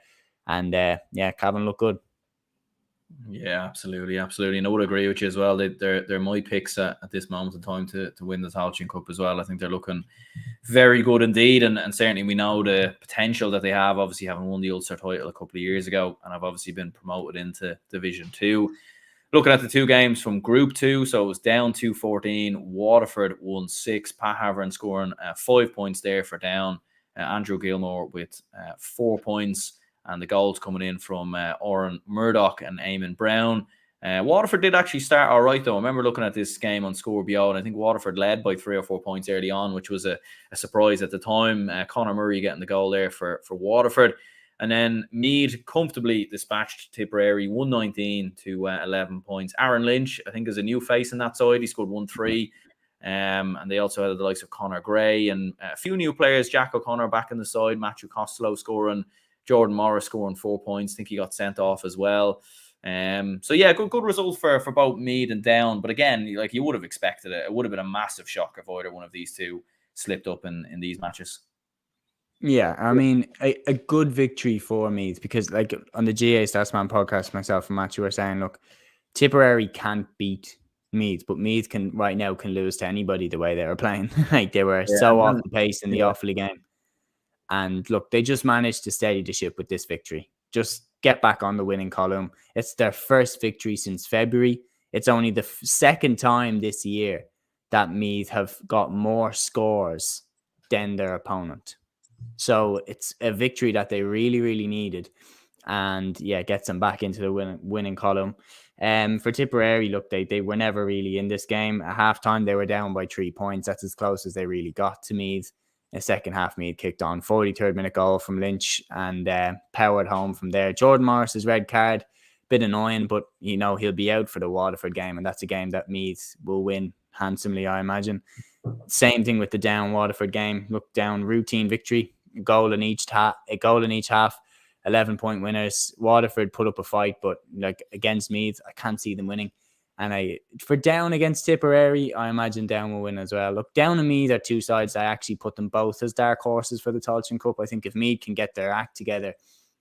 And, Cavan look good. Yeah, absolutely, absolutely. And I would agree with you as well. They're my picks at this moment in time to win the Tailteann Cup as well. I think they're looking very good indeed, and certainly we know the potential that they have. Obviously, having won the Ulster title a couple of years ago, and have obviously been promoted into Division 2. Looking at the two games from Group 2, so it was Down 2-14. Waterford won 6. Pat Havern scoring 5 points there for Down. Andrew Gilmore with 4 points. And the goals coming in from Oren Murdoch and Eamon Brown. Waterford did actually start all right, though. I remember looking at this game on Score.bio, and I think Waterford led by 3 or 4 points early on, which was a surprise at the time. Conor Murray getting the goal there for Waterford. And then Meath comfortably dispatched Tipperary 119 to 11 points. Aaron Lynch, I think, is a new face in that side. He scored 1-3. And they also had the likes of Conor Gray and a few new players. Jack O'Connor back in the side. Matthew Costello scoring. Jordan Morris scoring 4 points. I think he got sent off as well. So yeah, good result for both Meath and Down. But again, like you would have expected it. It would have been a massive shock if either one of these two slipped up in these matches. Yeah, I mean, a good victory for Meath because, like, on the GA Statsman podcast, myself and Matthew were saying, look, Tipperary can't beat Meath, but Meath can right now can lose to anybody the way they were playing. Like, they were so off the pace in the Offaly game. And look, they just managed to steady the ship with this victory. Just get back on the winning column. It's their first victory since February. It's only the second time this year that Meath have got more scores than their opponent. So it's a victory that they really, really needed. And yeah, gets them back into the winning column. For Tipperary, look, they were never really in this game. At halftime, they were down by 3 points. That's as close as they really got to Meath. A second half, Meath kicked on. 43rd minute goal from Lynch and powered home from there. Jordan Morris's red card, bit annoying, but you know he'll be out for the Waterford game, and that's a game that Meath will win handsomely, I imagine. Same thing with the Down Waterford game. Look, Down routine victory, a goal in each half, 11-point winners. Waterford put up a fight, but like against Meath, I can't see them winning. And for Down against Tipperary, I imagine Down will win as well. Look, Down and Meath are two sides. I actually put them both as dark horses for the Tailteann Cup. I think if Meath can get their act together,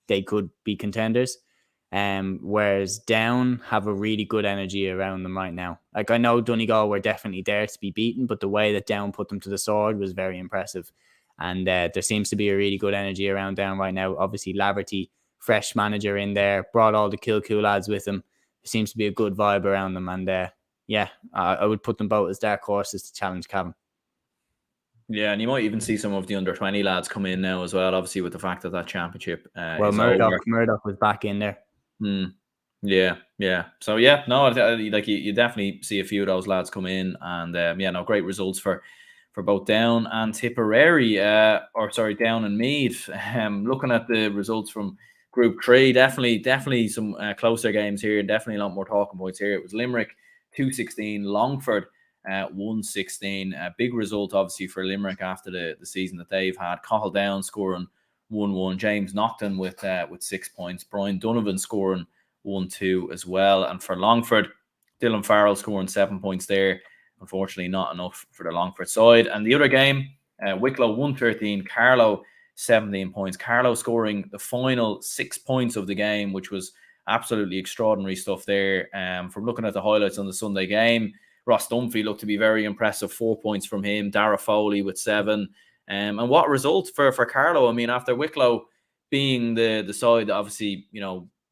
they could be contenders. Whereas Down have a really good energy around them right now. Like, I know Donegal were definitely there to be beaten, but the way that Down put them to the sword was very impressive. And there seems to be a really good energy around Down right now. Obviously, Laverty, fresh manager in there, brought all the Kilcoo lads with him. There seems to be a good vibe around them. And I would put them both as dark horses to challenge Cavan. Yeah, and you might even see some of the under-20 lads come in now as well, obviously with the fact that championship is Murdoch was back in there. Yeah. So yeah, no, like you definitely see a few of those lads come in, and great results for both Down and Tipperary, Down and Meath. Looking at the results from Group 3, definitely some closer games here. Definitely a lot more talking points here. It was Limerick 2-16, Longford 1-16. A big result, obviously, for Limerick after the season that they've had. Cahill Down scoring 1-1. James Naughton with 6 points. Brian Donovan scoring 1-2 as well. And for Longford, Dylan Farrell scoring 7 points there. Unfortunately, not enough for the Longford side. And the other game, Wicklow 113, Carlow 17 points. Carlow scoring the final 6 points of the game, which was absolutely extraordinary stuff there. From looking at the highlights on the Sunday game, Ross Dunphy looked to be very impressive. 4 points from him. Dara Foley with 7. And what result for Carlow. I mean, after Wicklow being the side that obviously,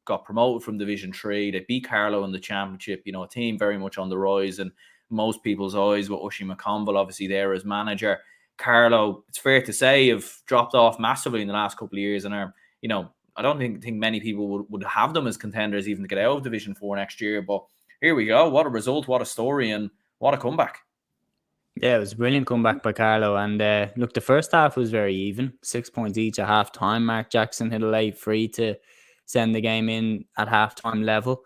got promoted from Division 3, they beat Carlow in the championship, a team very much on the rise and most people's eyes with Ushie McConville obviously there as manager. Carlow, it's fair to say, have dropped off massively in the last couple of years and are, I don't think many people would have them as contenders even to get out of Division 4 next year. But here we go. What a result, what a story, and what a comeback. Yeah, it was a brilliant comeback by Carlow. And look, the first half was very even. 6 points each at half-time. Mark Jackson hit a late free to send the game in at half-time level.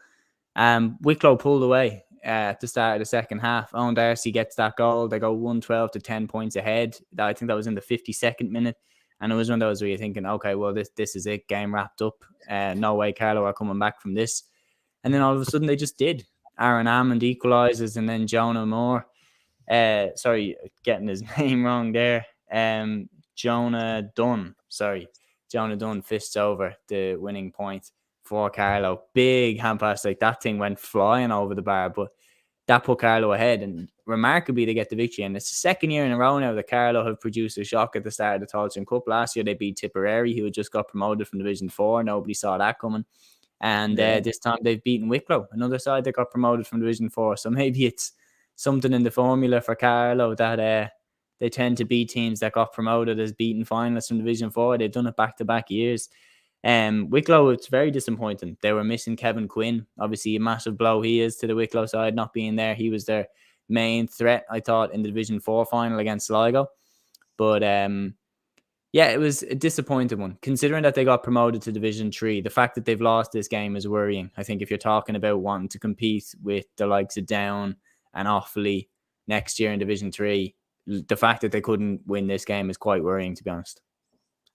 Wicklow pulled away at the start of the second half. Owen Darcy gets that goal. They go 112 to 10 points ahead. I think that was in the 52nd minute. And it was one of those where you're thinking, okay, well, this is it. Game wrapped up. No way Carlow are coming back from this. And then all of a sudden they just did. Aaron Hammond equalises, and then Jonah Moore. Sorry, getting his name wrong there. Jonah Dunn fists over the winning point for Carlow. Big hand pass, like that thing went flying over the bar, but that put Carlow ahead, and remarkably they get the victory. And it's the second year in a row now that Carlow have produced a shock at the start of the Tailteann Cup. Last year they beat Tipperary, who had just got promoted from Division 4. Nobody saw that coming. And this time they've beaten Wicklow, another side that got promoted from Division 4. So maybe it's something in the formula for Carlow that they tend to beat teams that got promoted as beaten finalists from Division 4. They've done it back-to-back years. Wicklow, it's very disappointing. They were missing Kevin Quinn. Obviously, a massive blow he is to the Wicklow side not being there. He was their main threat, I thought, in the Division 4 final against Sligo. But yeah, it was a disappointing one. Considering that they got promoted to Division 3, the fact that they've lost this game is worrying. I think if you're talking about wanting to compete with the likes of Down and Offaly next year in Division 3, the fact that they couldn't win this game is quite worrying, to be honest.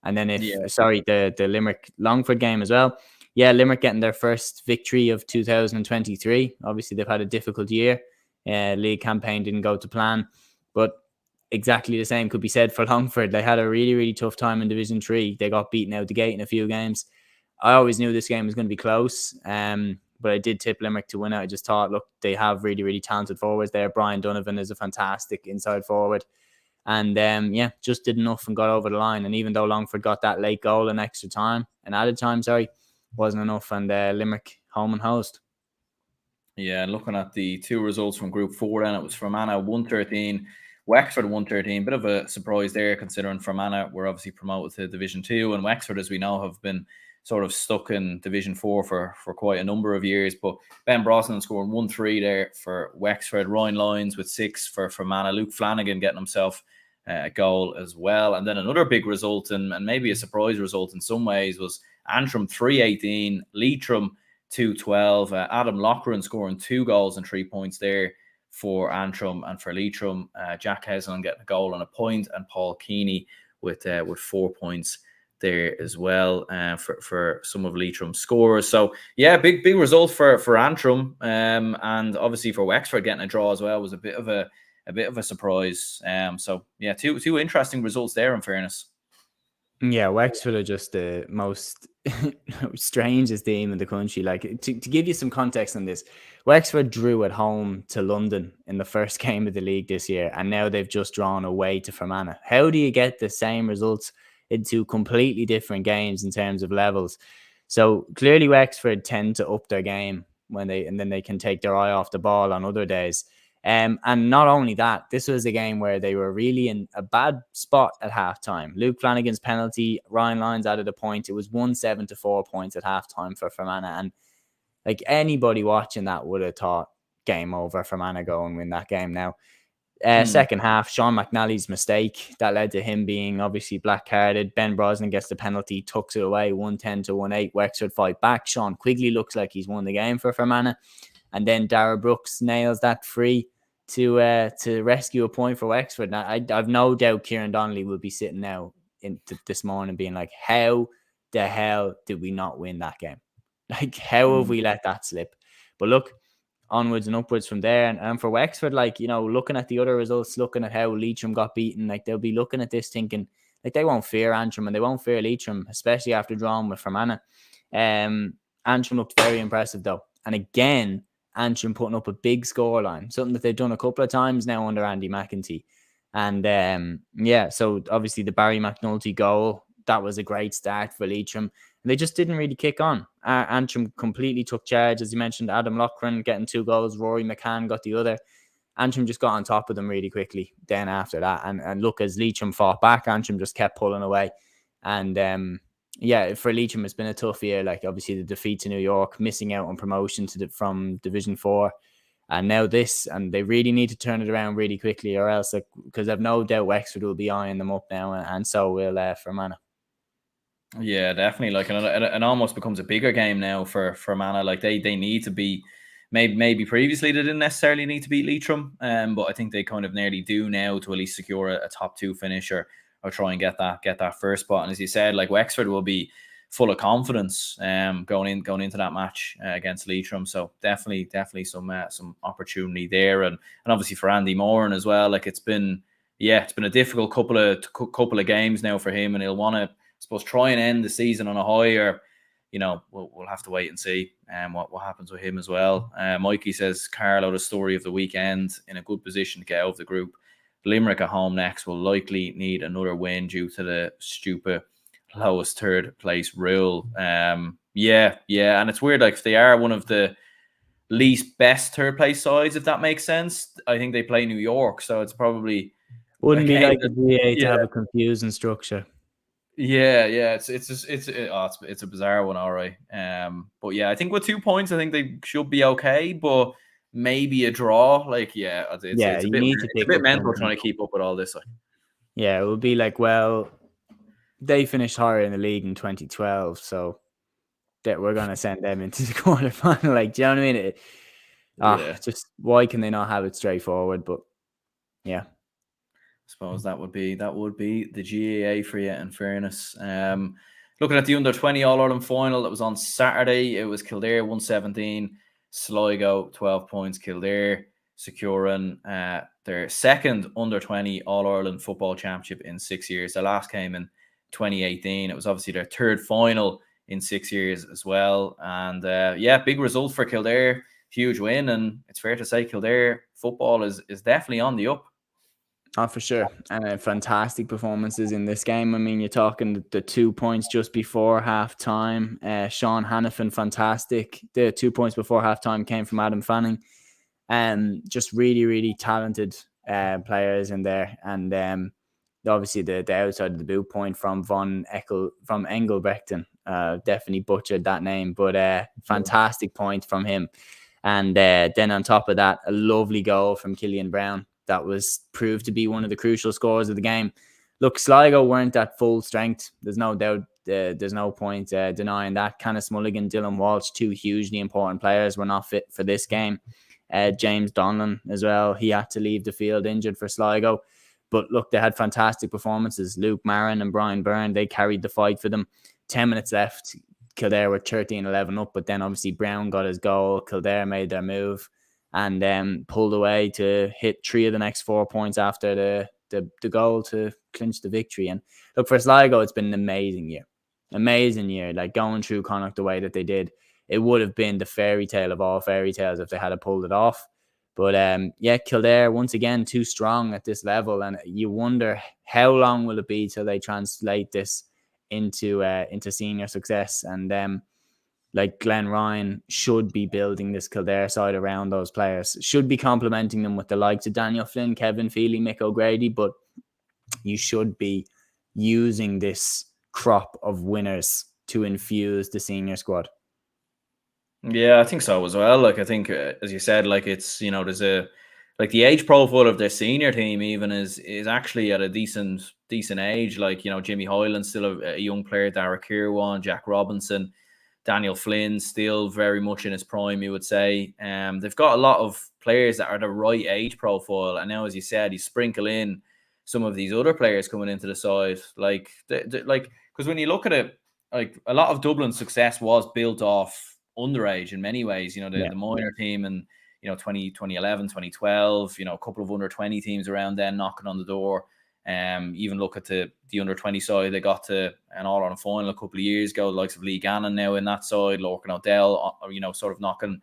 And then the Limerick Longford game as well. Yeah, Limerick getting their first victory of 2023. Obviously, they've had a difficult year. League campaign didn't go to plan. But exactly the same could be said for Longford. They had a really, really tough time in Division 3. They got beaten out the gate in a few games. I always knew this game was going to be close. But I did tip Limerick to win it. I just thought, look, they have really, really talented forwards there. Brian Donovan is a fantastic inside forward. And just did enough and got over the line. And even though Longford got that late goal in added time, wasn't enough. And Limerick home and host. Yeah, looking at the two results from Group 4, then it was Fermanagh 113, Wexford 113. Bit of a surprise there, considering Fermanagh were obviously promoted to Division 2, and Wexford, as we know, have been sort of stuck in Division 4 for quite a number of years. But Ben Brosnan scoring 1-3 there for Wexford. Ryan Lyons with 6 for Fermanagh. Luke Flanagan getting himself a goal as well. And then another big result, and maybe a surprise result in some ways, was Antrim 3-18, Leitrim 2-12. Adam Loughran scoring 2 goals and 3 points there for Antrim, and for Leitrim, Jack Heslin getting a goal and a point, and Paul Keeney with 4 points there as well for some of Leitrim's scorers. So yeah, big result for Antrim, and obviously for Wexford getting a draw as well was a bit of a surprise. So yeah, two interesting results there, in fairness. Yeah, Wexford are just the most strangest team in the country. Like, to give you some context on this, Wexford drew at home to London in the first game of the league this year, and now they've just drawn away to Fermanagh. How do you get the same results into completely different games in terms of levels? So clearly Wexford tend to up their game and then they can take their eye off the ball on other days. And not only that, this was a game where they were really in a bad spot at halftime. Luke Flanagan's penalty, Ryan Lyons added a point. It was 1-7 to 4 points at halftime for Fermanagh. And like, anybody watching that would have thought game over, Fermanagh go and win that game now. Second half, Sean McNally's mistake that led to him being obviously black carded. Ben Brosnan gets the penalty, tucks it away, 110 to 1-8. Wexford fight back. Sean Quigley looks like he's won the game for Fermanagh. And then Dara Brooks nails that free to rescue a point for Wexford. Now, I've no doubt Kieran Donnelly will be sitting now this morning being like, how the hell did we not win that game? Like, how have we let that slip? But look, onwards and upwards from there. And for Wexford, like, you know, looking at the other results, looking at how Leitrim got beaten, like, they'll be looking at this thinking, like, they won't fear Antrim and they won't fear Leitrim, especially after drawing with Fermanagh. Antrim looked very impressive, though. And again, Antrim putting up a big scoreline, something that they've done a couple of times now under Andy McEntee. And so obviously the Barry McNulty goal, that was a great start for Leitrim. And they just didn't really kick on. Antrim completely took charge, as you mentioned. Adam Loughran getting 2 goals, Rory McCann got the other. Antrim just got on top of them really quickly then after that. And look, as Leitrim fought back, Antrim just kept pulling away. And for Leitrim, it's been a tough year. Like, obviously the defeat to New York, missing out on promotion from Division 4, and now this, and they really need to turn it around really quickly, or else, because I've no doubt Wexford will be eyeing them up now, and so will Fermanagh. Yeah, definitely. Like, it almost becomes a bigger game now for Fermanagh. Like, they need to be, maybe previously they didn't necessarily need to beat Leitrim, but I think they kind of nearly do now to at least secure a top 2 finish or try and get that first spot. And as you said, like, Wexford will be full of confidence going into that match against Leitrim. So definitely some opportunity there, and obviously for Andy Moran as well. Like, it's been a difficult couple of games now for him, and he'll want to, I suppose, try and end the season on a high, or we'll have to wait and see what happens with him as well. Mikey says, Carlow, the story of the weekend, in a good position to get out of the group. Limerick at home next will likely need another win due to the stupid lowest third place rule. Yeah, and it's weird. Like, if they are one of the least best third place sides, if that makes sense, I think they play New York, so it's probably wouldn't be like that, the GA to have a confusing structure. Yeah, it's a bizarre one, all right. But yeah, I think with 2 points, I think they should be okay. But maybe a draw, like, it's a you bit need to it's a pick bit up mental something. trying to keep up with all this. Like. Yeah, it would be like, well, they finished higher in the league in 2012, so that we're gonna send them into the quarterfinal. Like, do you know what I mean? Just why can they not have it straightforward? But yeah. I suppose that would be the GAA for you, in fairness. Looking at the under-20 All-Ireland final that was on Saturday, it was Kildare 117, Sligo 12 points. Kildare securing their second under-20 All-Ireland football championship in 6 years. The last came in 2018. It was obviously their third final in 6 years as well. And big result for Kildare, huge win. And it's fair to say Kildare football is definitely on the up. Oh, for sure. And fantastic performances in this game. I mean, you're talking the 2 points just before halftime. Sean Hannafin, fantastic. The 2 points before halftime came from Adam Fanning. Just really, really talented players in there. And obviously the outside of the boot point from from Engelbrechten. Definitely butchered that name, but fantastic point from him. And then on top of that, a lovely goal from Killian Brown. That was proved to be one of the crucial scores of the game. Look, Sligo weren't at full strength. There's no doubt. There's no point denying that. Canis Mulligan, Dylan Walsh, 2 hugely important players, were not fit for this game. James Donlan as well. He had to leave the field injured for Sligo. But look, they had fantastic performances. Luke Marin and Brian Byrne, they carried the fight for them. 10 minutes left. Kildare were 13-11 up, but then obviously Brown got his goal. Kildare made their move and pulled away to hit 3 of the next 4 points after the goal to clinch the victory. And look, for Sligo, it's been an amazing year. Like, going through Connacht the way that they did, it would have been the fairy tale of all fairy tales if they had pulled it off. But Kildare, once again, too strong at this level, and you wonder how long will it be till they translate this into senior success. And like, Glenn Ryan should be building this Kildare side around those players, should be complementing them with the likes of Daniel Flynn, Kevin Feely, Mick O'Grady, but you should be using this crop of winners to infuse the senior squad. Yeah, I think so as well. Like, I think, as you said, like, it's, there's the age profile of their senior team even is actually at a decent age. Like, Jimmy Hoyland's still a young player, Dara Kirwan, Jack Robinson, Daniel Flynn still very much in his prime, you would say. They've got a lot of players that are the right age profile. And now, as you said, you sprinkle in some of these other players coming into the side. Like, because when you look at it, like, a lot of Dublin's success was built off underage in many ways. The minor team and 2011, 2012, a couple of under 20 teams around then knocking on the door. Even look at the under 20 side, they got to an All-Ireland final a couple of years ago. The likes of Lee Gannon now in that side, Lorcan O'Dell, sort of knocking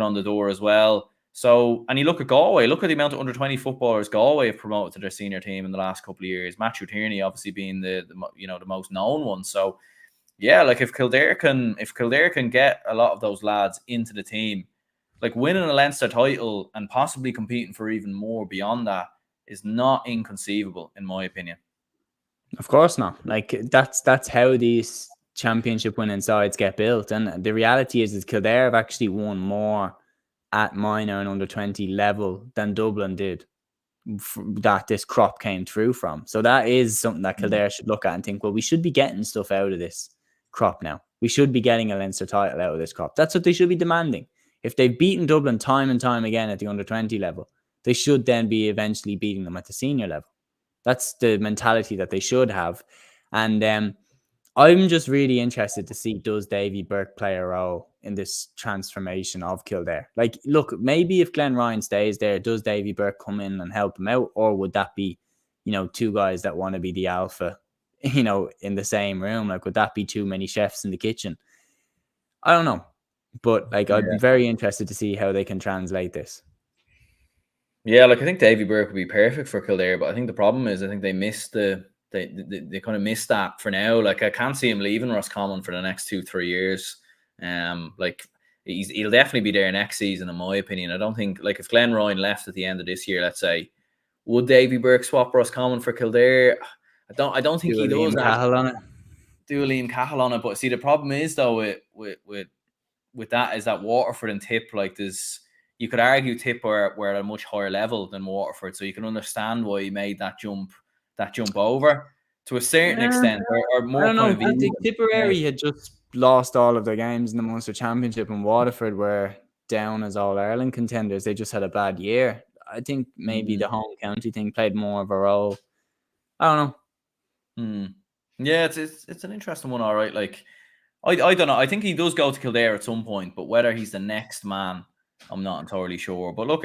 on the door as well. So, and you look at Galway, look at the amount of under 20 footballers Galway have promoted to their senior team in the last couple of years. Matthew Tierney obviously being the most known one. So, yeah, like, if Kildare can get a lot of those lads into the team, like, winning a Leinster title and possibly competing for even more beyond that is not inconceivable, in my opinion. Of course not. Like, that's how these championship winning sides get built. And the reality is Kildare have actually won more at minor and under 20 level than Dublin did, that this crop came through from. So that is something that Kildare should look at and think, well, we should be getting stuff out of this crop now. We should be getting a Leinster title out of this crop. That's what they should be demanding. If they've beaten Dublin time and time again at the under 20 level, they should then be eventually beating them at the senior level. That's the mentality that they should have. And I'm just really interested to see, does Davy Burke play a role in this transformation of Kildare? Like, look, maybe if Glenn Ryan stays there, does Davy Burke come in and help him out? Or would that be, 2 guys that want to be the alpha, in the same room? Like, would that be too many chefs in the kitchen? I don't know, but like Yeah. I'm very interested to see how they can translate this. Yeah, like I think Davy Burke would be perfect for Kildare, but I think the problem is I think they missed they kind of missed that for now. Like I can't see him leaving Roscommon for the next 2-3 years. Like he'll definitely be there next season, in my opinion. I don't think like if Glenn Ryan left at the end of this year, let's say, would Davy Burke swap Roscommon for Kildare? I don't think Do a he does. Liam Cahill on it. Do a Liam Cahill on it, but see the problem is though with that is that Waterford and Tip, like there's you could argue Tip were at a much higher level than Waterford, so you can understand why he made that jump over to a certain extent, or I more don't kind know. of I view. think Tipperary had just lost all of their games in the Munster Championship, and Waterford were down as All Ireland contenders. They just had a bad year. I think maybe the home county thing played more of a role. I don't know. Yeah, it's an interesting one, all right. Like I don't know. I think he does go to Kildare at some point, but whether he's the next man, I'm not entirely sure. But look,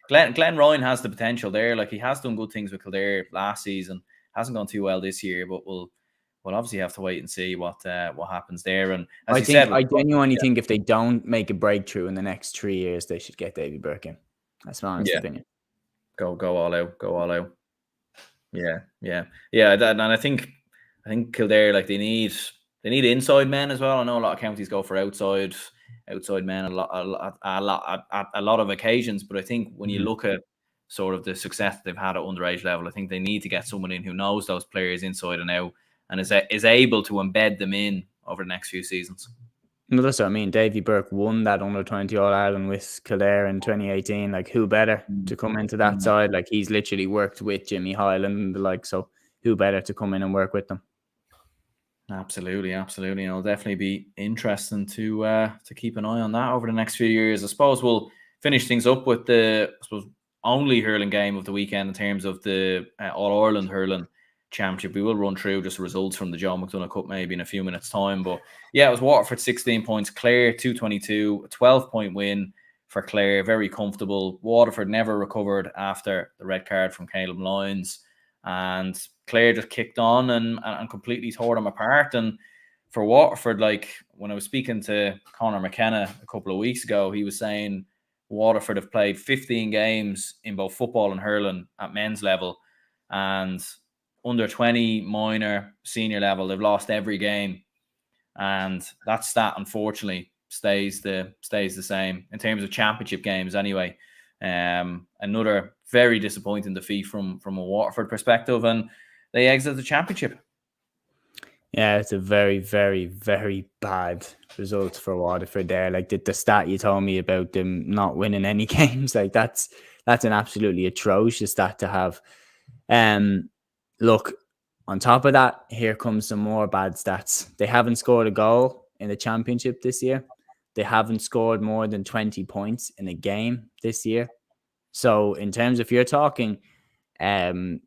Glenn Ryan has the potential there. Like he has done good things with Kildare last season. Hasn't gone too well this year, but we'll obviously have to wait and see what happens there. And as you said, I genuinely think if they don't make a breakthrough in the next 3 years, they should get Davy Burke in. That's my honest opinion. Go all out, go all out. Yeah. And I think Kildare, like they need inside men as well. I know a lot of counties go for outside men a lot of occasions, but I think when you look at sort of the success that they've had at underage level, I think they need to get someone in who knows those players inside and out and is able to embed them in over the next few seasons. No, that's what I mean. Davy Burke won that under-20 All-Ireland with Kildare in 2018. Like, who better to come into that side? Like, he's literally worked with Jimmy Hyland and the like, so who better to come in and work with them? Absolutely. And it'll definitely be interesting to keep an eye on that over the next few years. I suppose we'll finish things up with the only hurling game of the weekend in terms of the All-Ireland hurling championship. We will run through just results from the John McDonough Cup maybe in a few minutes' time. But yeah, it was Waterford 16 points, Clare 222, a 12-point win for Clare, very comfortable. Waterford never recovered after the red card from Caleb Lyons, and Clare just kicked on and completely tore them apart. And for Waterford, like when I was speaking to Conor McKenna a couple of weeks ago, he was saying Waterford have played 15 games in both football and hurling at men's level, and under 20 minor senior level they've lost every game, and that stat unfortunately stays the same in terms of championship games anyway. Another very disappointing defeat from a Waterford perspective, and they exit the championship. Yeah, it's a very, very, very bad result for Waterford there. Like the stat you told me about them not winning any games, like that's an absolutely atrocious stat to have. Look, on top of that, here comes some more bad stats. They haven't scored a goal in the championship this year. They haven't scored more than 20 points in a game this year. So in terms of you're talking, do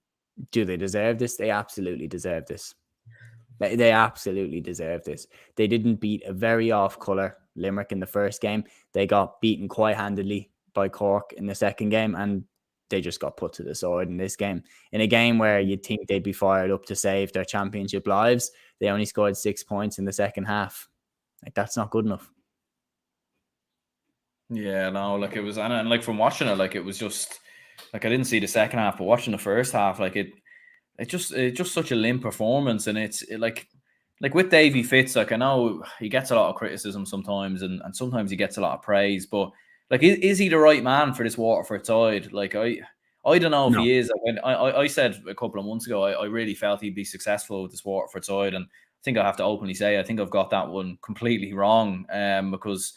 they deserve this? They absolutely deserve this. They absolutely deserve this. They didn't beat a very off-colour Limerick in the first game. They got beaten quite handily by Cork in the second game, and they just got put to the sword in this game. In a game where you'd think they'd be fired up to save their championship lives, they only scored 6 points in the second half. Like, that's not good enough. Yeah, no, like it was, and like from watching it, like it was just like I didn't see the second half, but watching the first half, like it's just such a limp performance, and like with Davy Fitz, like I know he gets a lot of criticism sometimes, and sometimes he gets a lot of praise, but like is he the right man for this Waterford side? Like I don't know if No. he is. When I said a couple of months ago, I really felt he'd be successful with this Waterford side, and I think I have to openly say I think I've got that one completely wrong, because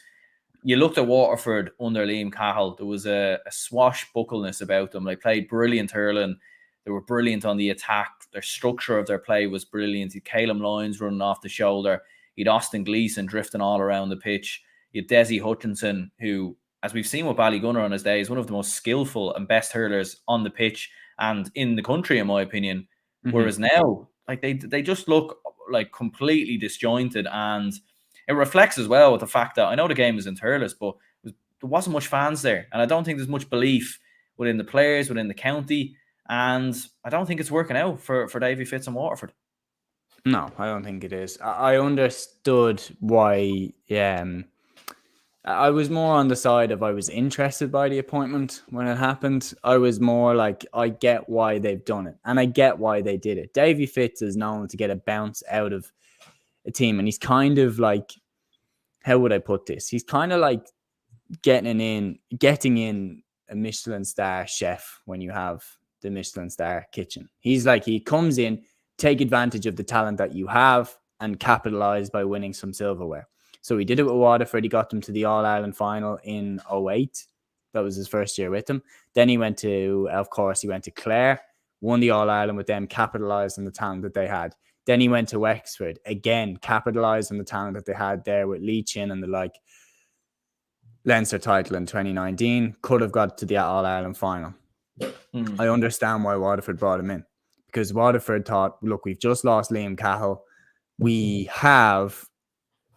you looked at Waterford under Liam Cahill, there was a swashbuckleness about them. They played brilliant hurling. They were brilliant on the attack. Their structure of their play was brilliant. You had Caleb Lyons running off the shoulder. You had Austin Gleeson drifting all around the pitch. You had Desi Hutchinson, who, as we've seen with Ballygunner on his day, is one of the most skillful and best hurlers on the pitch and in the country, in my opinion. Mm-hmm. Whereas now, like they just look like completely disjointed, and it reflects as well with the fact that I know the game was in Thurles, but there wasn't much fans there, and I don't think there's much belief within the players, within the county, and I don't think it's working out for Davy Fitz and Waterford. No, I don't think it is. I understood why. I was more on the side of I was interested by the appointment when it happened. I was more like, I get why they've done it, and I get why they did it. Davy Fitz is known to get a bounce out of a team, and he's kind of like, how would I put this? He's kind of like getting in a Michelin star chef when you have the Michelin star kitchen. He's like, he comes in, take advantage of the talent that you have and capitalize by winning some silverware. So he did it with Waterford. He got them to the All-Ireland final in 08. That was his first year with them. Then he went to Clare, won the All-Ireland with them, capitalized on the talent that they had. Then he went to Wexford, again, capitalized on the talent that they had there with Lee Chin and the like. Leinster title in 2019, could have got to the All-Ireland final. I understand why Waterford brought him in, because Waterford thought, look, we've just lost Liam Cahill. We have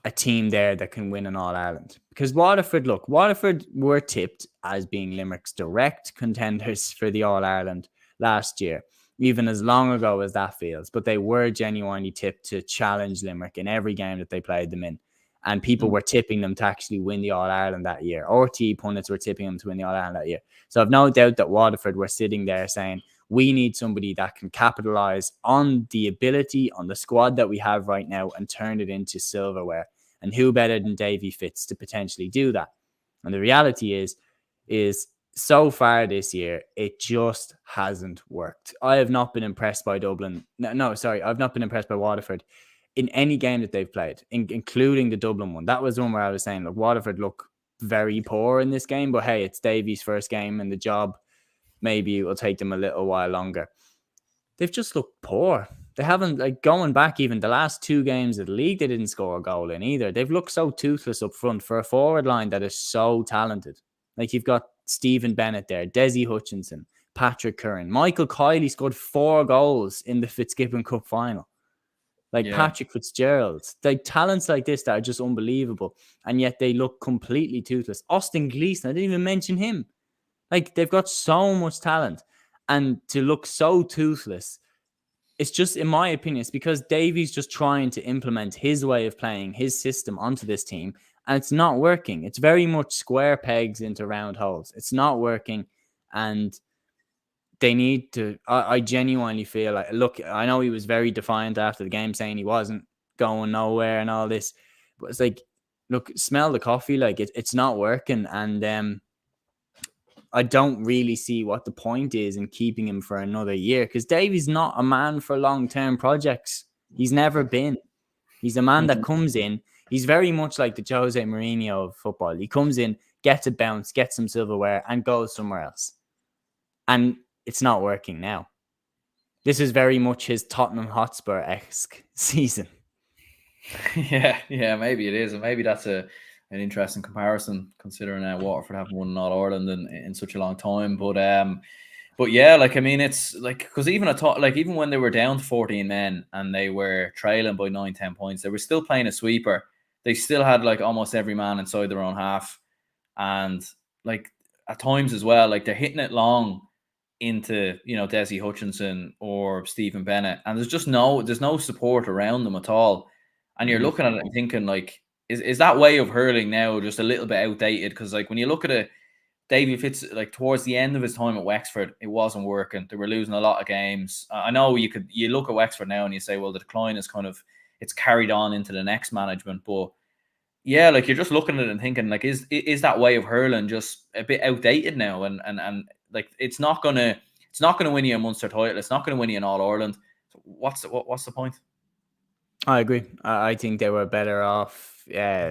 a team there that can win an All-Ireland. Because Waterford were tipped as being Limerick's direct contenders for the All-Ireland last year, even as long ago as that feels. But they were genuinely tipped to challenge Limerick in every game that they played them in. And people were tipping them to actually win the All-Ireland that year. RT pundits were tipping them to win the All-Ireland that year. So I've no doubt that Waterford were sitting there saying, we need somebody that can capitalize on the ability, on the squad that we have right now and turn it into silverware. And who better than Davy Fitz to potentially do that? And the reality is so far this year, it just hasn't worked. I have not been impressed by Dublin. I've not been impressed by Waterford in any game that they've played, including the Dublin one. That was one where I was saying, look, Waterford look very poor in this game, but hey, it's Davy's first game in the job. Maybe it will take them a little while longer. They've just looked poor. They haven't, like, going back even the last 2 games of the league, they didn't score a goal in either. They've looked so toothless up front for a forward line that is so talented. Like, you've got Stephen Bennett there, Desi Hutchinson, Patrick Curran. Michael Kiley scored 4 goals in the Fitzgibbon Cup final. Patrick Fitzgerald. Like, talents like this that are just unbelievable. And yet they look completely toothless. Austin Gleeson, I didn't even mention him. Like, they've got so much talent. And to look so toothless, it's just, in my opinion, it's because Davy's just trying to implement his way of playing, his system onto this team. And it's not working. It's very much square pegs into round holes. It's not working. And they need to, I genuinely feel like, look, I know he was very defiant after the game saying he wasn't going nowhere and all this, but it's like, look, smell the coffee. Like, it's not working. And I don't really see what the point is in keeping him for another year, because Davy's not a man for long-term projects. He's never been. He's a man that comes in. He's very much like the Jose Mourinho of football. He comes in, gets a bounce, gets some silverware, and goes somewhere else. And it's not working now. This is very much his Tottenham Hotspur-esque season. Yeah, maybe it is. And maybe that's an interesting comparison, considering Waterford haven't won an All-Ireland in such a long time. But yeah, like, I mean, it's like, because even even when they were down to 14 men and they were trailing by 9-10 points, they were still playing a sweeper. They still had like almost every man inside their own half. And like at times as well, like they're hitting it long into, Desi Hutchinson or Stephen Bennett, and there's no support around them at all. And you're looking at it and thinking, like, is that way of hurling now just a little bit outdated? Because like when you look at it, Davy Fitz, like towards the end of his time at Wexford, it wasn't working. They were losing a lot of games. I know you look at Wexford now and you say, well, the decline is it's carried on into the next management. But yeah, like you're just looking at it and thinking, like, is that way of hurling just a bit outdated now? And like it's not gonna win you a Munster title. It's not gonna win you an All-Ireland. So what's the point? I agree. I think they were better off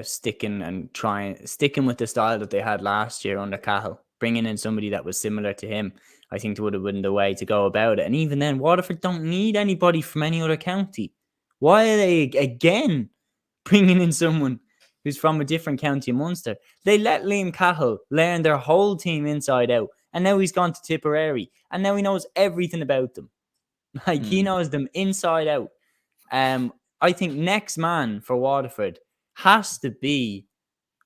sticking with the style that they had last year under Cahill, bringing in somebody that was similar to him. I think it would have been the way to go about it. And even then, Waterford don't need anybody from any other county. Why are they again bringing in someone who's from a different county in Munster? They let Liam Cahill learn their whole team inside out, and now he's gone to Tipperary, and now he knows everything about them. Like, he knows them inside out. I think next man for Waterford has to be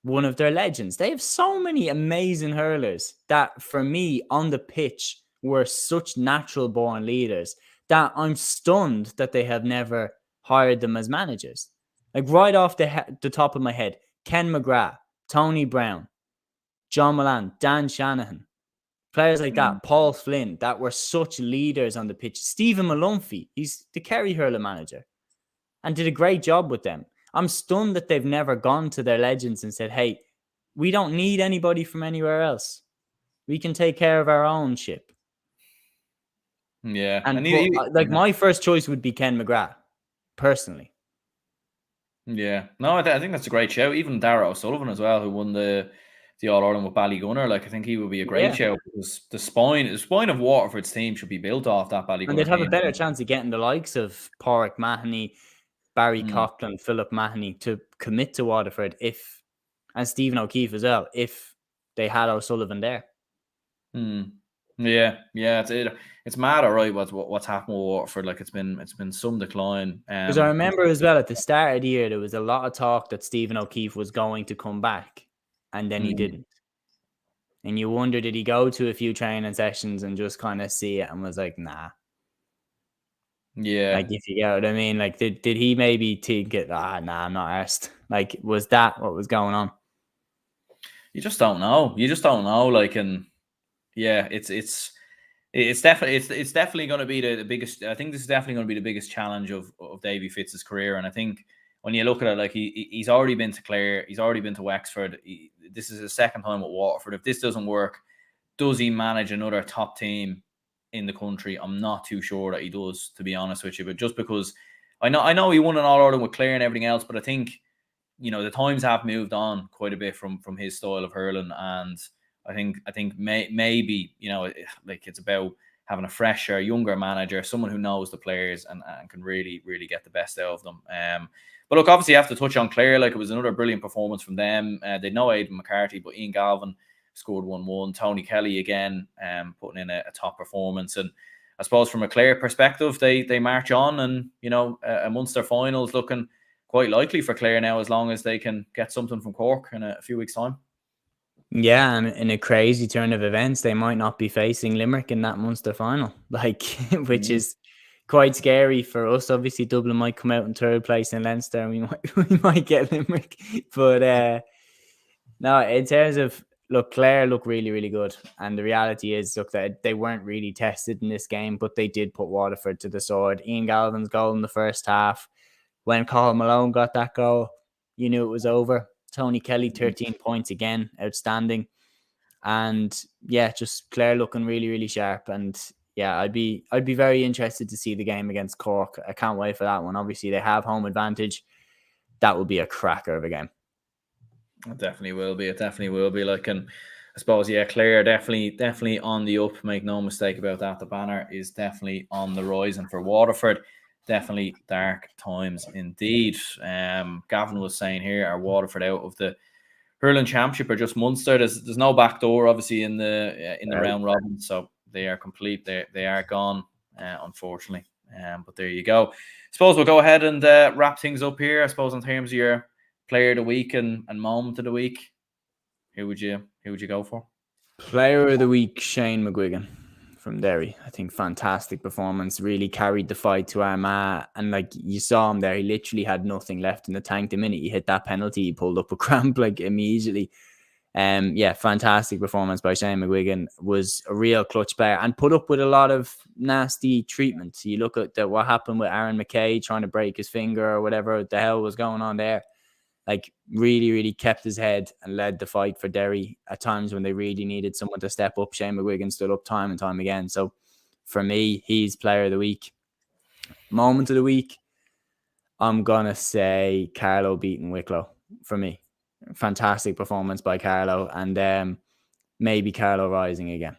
one of their legends. They have so many amazing hurlers that, for me, on the pitch, were such natural born leaders that I'm stunned that they have never hired them as managers. Like right off the top of my head, Ken McGrath, Tony Brown, John Mullane, Dan Shanahan, players like that, Paul Flynn, that were such leaders on the pitch. Stephen Malumphey, he's the Kerry hurling manager and did a great job with them. I'm stunned that they've never gone to their legends and said, hey, we don't need anybody from anywhere else. We can take care of our own ship. Yeah. And my first choice would be Ken McGrath, personally. Yeah. No, I think that's a great show. Even Darragh O'Sullivan as well, who won the All-Ireland with Ballygunner. Like, I think he would be a great show, because the spine of Waterford's team should be built off that Ballygunner and they'd have team. a better chance of getting the likes of Pádraig Mahoney, Barry Coughlin, Philip Mahoney to commit to Waterford and Stephen O'Keefe as well, if they had O'Sullivan there. Yeah, it's mad, all right. What's happened with Waterford? Like, it's been some decline. Because I remember as well at the start of the year there was a lot of talk that Stephen O'Keefe was going to come back, and then he didn't. And you wonder, did he go to a few training sessions and just kind of see it and was like, nah. Yeah. Like, if you get what I mean, like, did he maybe think it? Nah, I'm not arsed. Like, was that what was going on? You just don't know. Like, and yeah, it's definitely going to be the biggest. I think this is definitely going to be the biggest challenge of Davy Fitz's career. And I think when you look at it, like, he's already been to Clare, he's already been to Wexford. This is his second time at Waterford. If this doesn't work, does he manage another top team in the country? I'm not too sure that he does, to be honest with you. But just because I know he won an All-Ireland with Clare and everything else, but I think, you know, the times have moved on quite a bit from his style of hurling, and I think maybe, you know, like, it's about having a fresher, younger manager, someone who knows the players and can really, really get the best out of them. But look, obviously you have to touch on Clare. Like, it was another brilliant performance from them. They know Aidan McCarthy, but Ian Galvin scored 1-1. Tony Kelly again, putting in a top performance. And I suppose from a Clare perspective, they march on, and, you know, a Munster final is looking quite likely for Clare now, as long as they can get something from Cork in a few weeks' time. Yeah, and in a crazy turn of events, they might not be facing Limerick in that Munster final, like, which is quite scary for us. Obviously, Dublin might come out in third place in Leinster, and we might get Limerick. But no, in terms of, look, Clare look really, really good, and the reality is, look, that they weren't really tested in this game, but they did put Waterford to the sword. Ian Galvin's goal in the first half, when Colin Malone got that goal, you knew it was over. Tony Kelly, 13 points again, outstanding. And yeah, just Clare looking really, really sharp. And yeah, I'd be very interested to see the game against Cork. I can't wait for that one. Obviously, they have home advantage. That will be a cracker of a game. It definitely will be. It definitely will be. Like, and I suppose, yeah, Clare definitely on the up. Make no mistake about that. The banner is definitely on the rise, and for Waterford, definitely dark times indeed. Gavin was saying here, are Waterford out of the hurling championship or just Munster? There's no back door, obviously, in the round robin, so they are complete. They are gone, unfortunately. But there you go. I suppose we'll go ahead and wrap things up here. I suppose in terms of your player of the week and moment of the week, who would you go for? Player of the week, Shane McGuigan from Derry. I think fantastic performance, really carried the fight to Armagh, and like, you saw him there, he literally had nothing left in the tank. The minute he hit that penalty, he pulled up a cramp, like, immediately. Yeah, fantastic performance by Shane McGuigan. Was a real clutch player and put up with a lot of nasty treatment. You look at what happened with Aaron McKay trying to break his finger or whatever the hell was going on there. Like, really, really kept his head and led the fight for Derry at times when they really needed someone to step up. Shane McGuigan stood up time and time again. So for me, he's player of the week. Moment of the week, I'm going to say Carlow beating Wicklow for me. Fantastic performance by Carlow, and maybe Carlow rising again.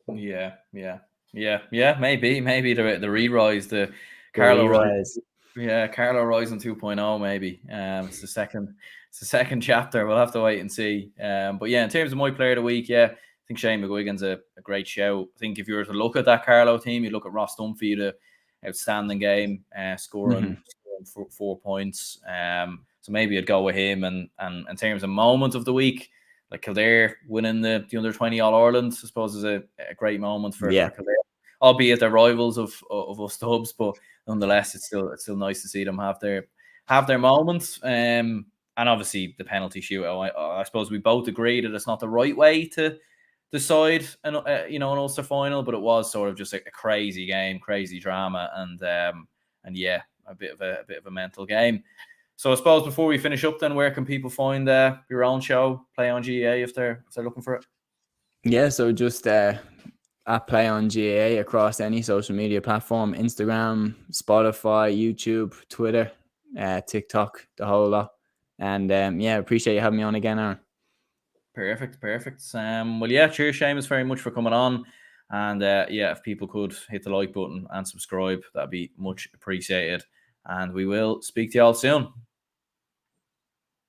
Yeah. Maybe the re-rise, the Carlow rise. Yeah, Carlow Rising 2.0, maybe. It's the second chapter. We'll have to wait and see. But yeah, in terms of my player of the week, yeah, I think Shane McGuigan's a great shout. I think if you were to look at that Carlow team, you look at Ross Dunphy, the outstanding game, scoring 4 points. So maybe I'd go with him. And in terms of moment of the week, like Kildare winning the under 20 All Ireland, I suppose is a great moment for Kildare. albeit they're rivals of us Dubs, but nonetheless, it's still nice to see them have their moments. And obviously the penalty shootout. I suppose we both agree that it's not the right way to decide an Ulster final, but it was sort of just a crazy game, crazy drama, and yeah, a bit of a mental game. So I suppose before we finish up, then where can people find your own show, Play on GAA, if they're looking for it? Yeah, so just at Play on GAA across any social media platform: Instagram, Spotify, YouTube, Twitter, TikTok, the whole lot. And yeah, appreciate you having me on again, Aaron. Perfect. Well, yeah, cheers, Seamus, very much for coming on. And yeah, if people could hit the like button and subscribe, that'd be much appreciated. And we will speak to you all soon.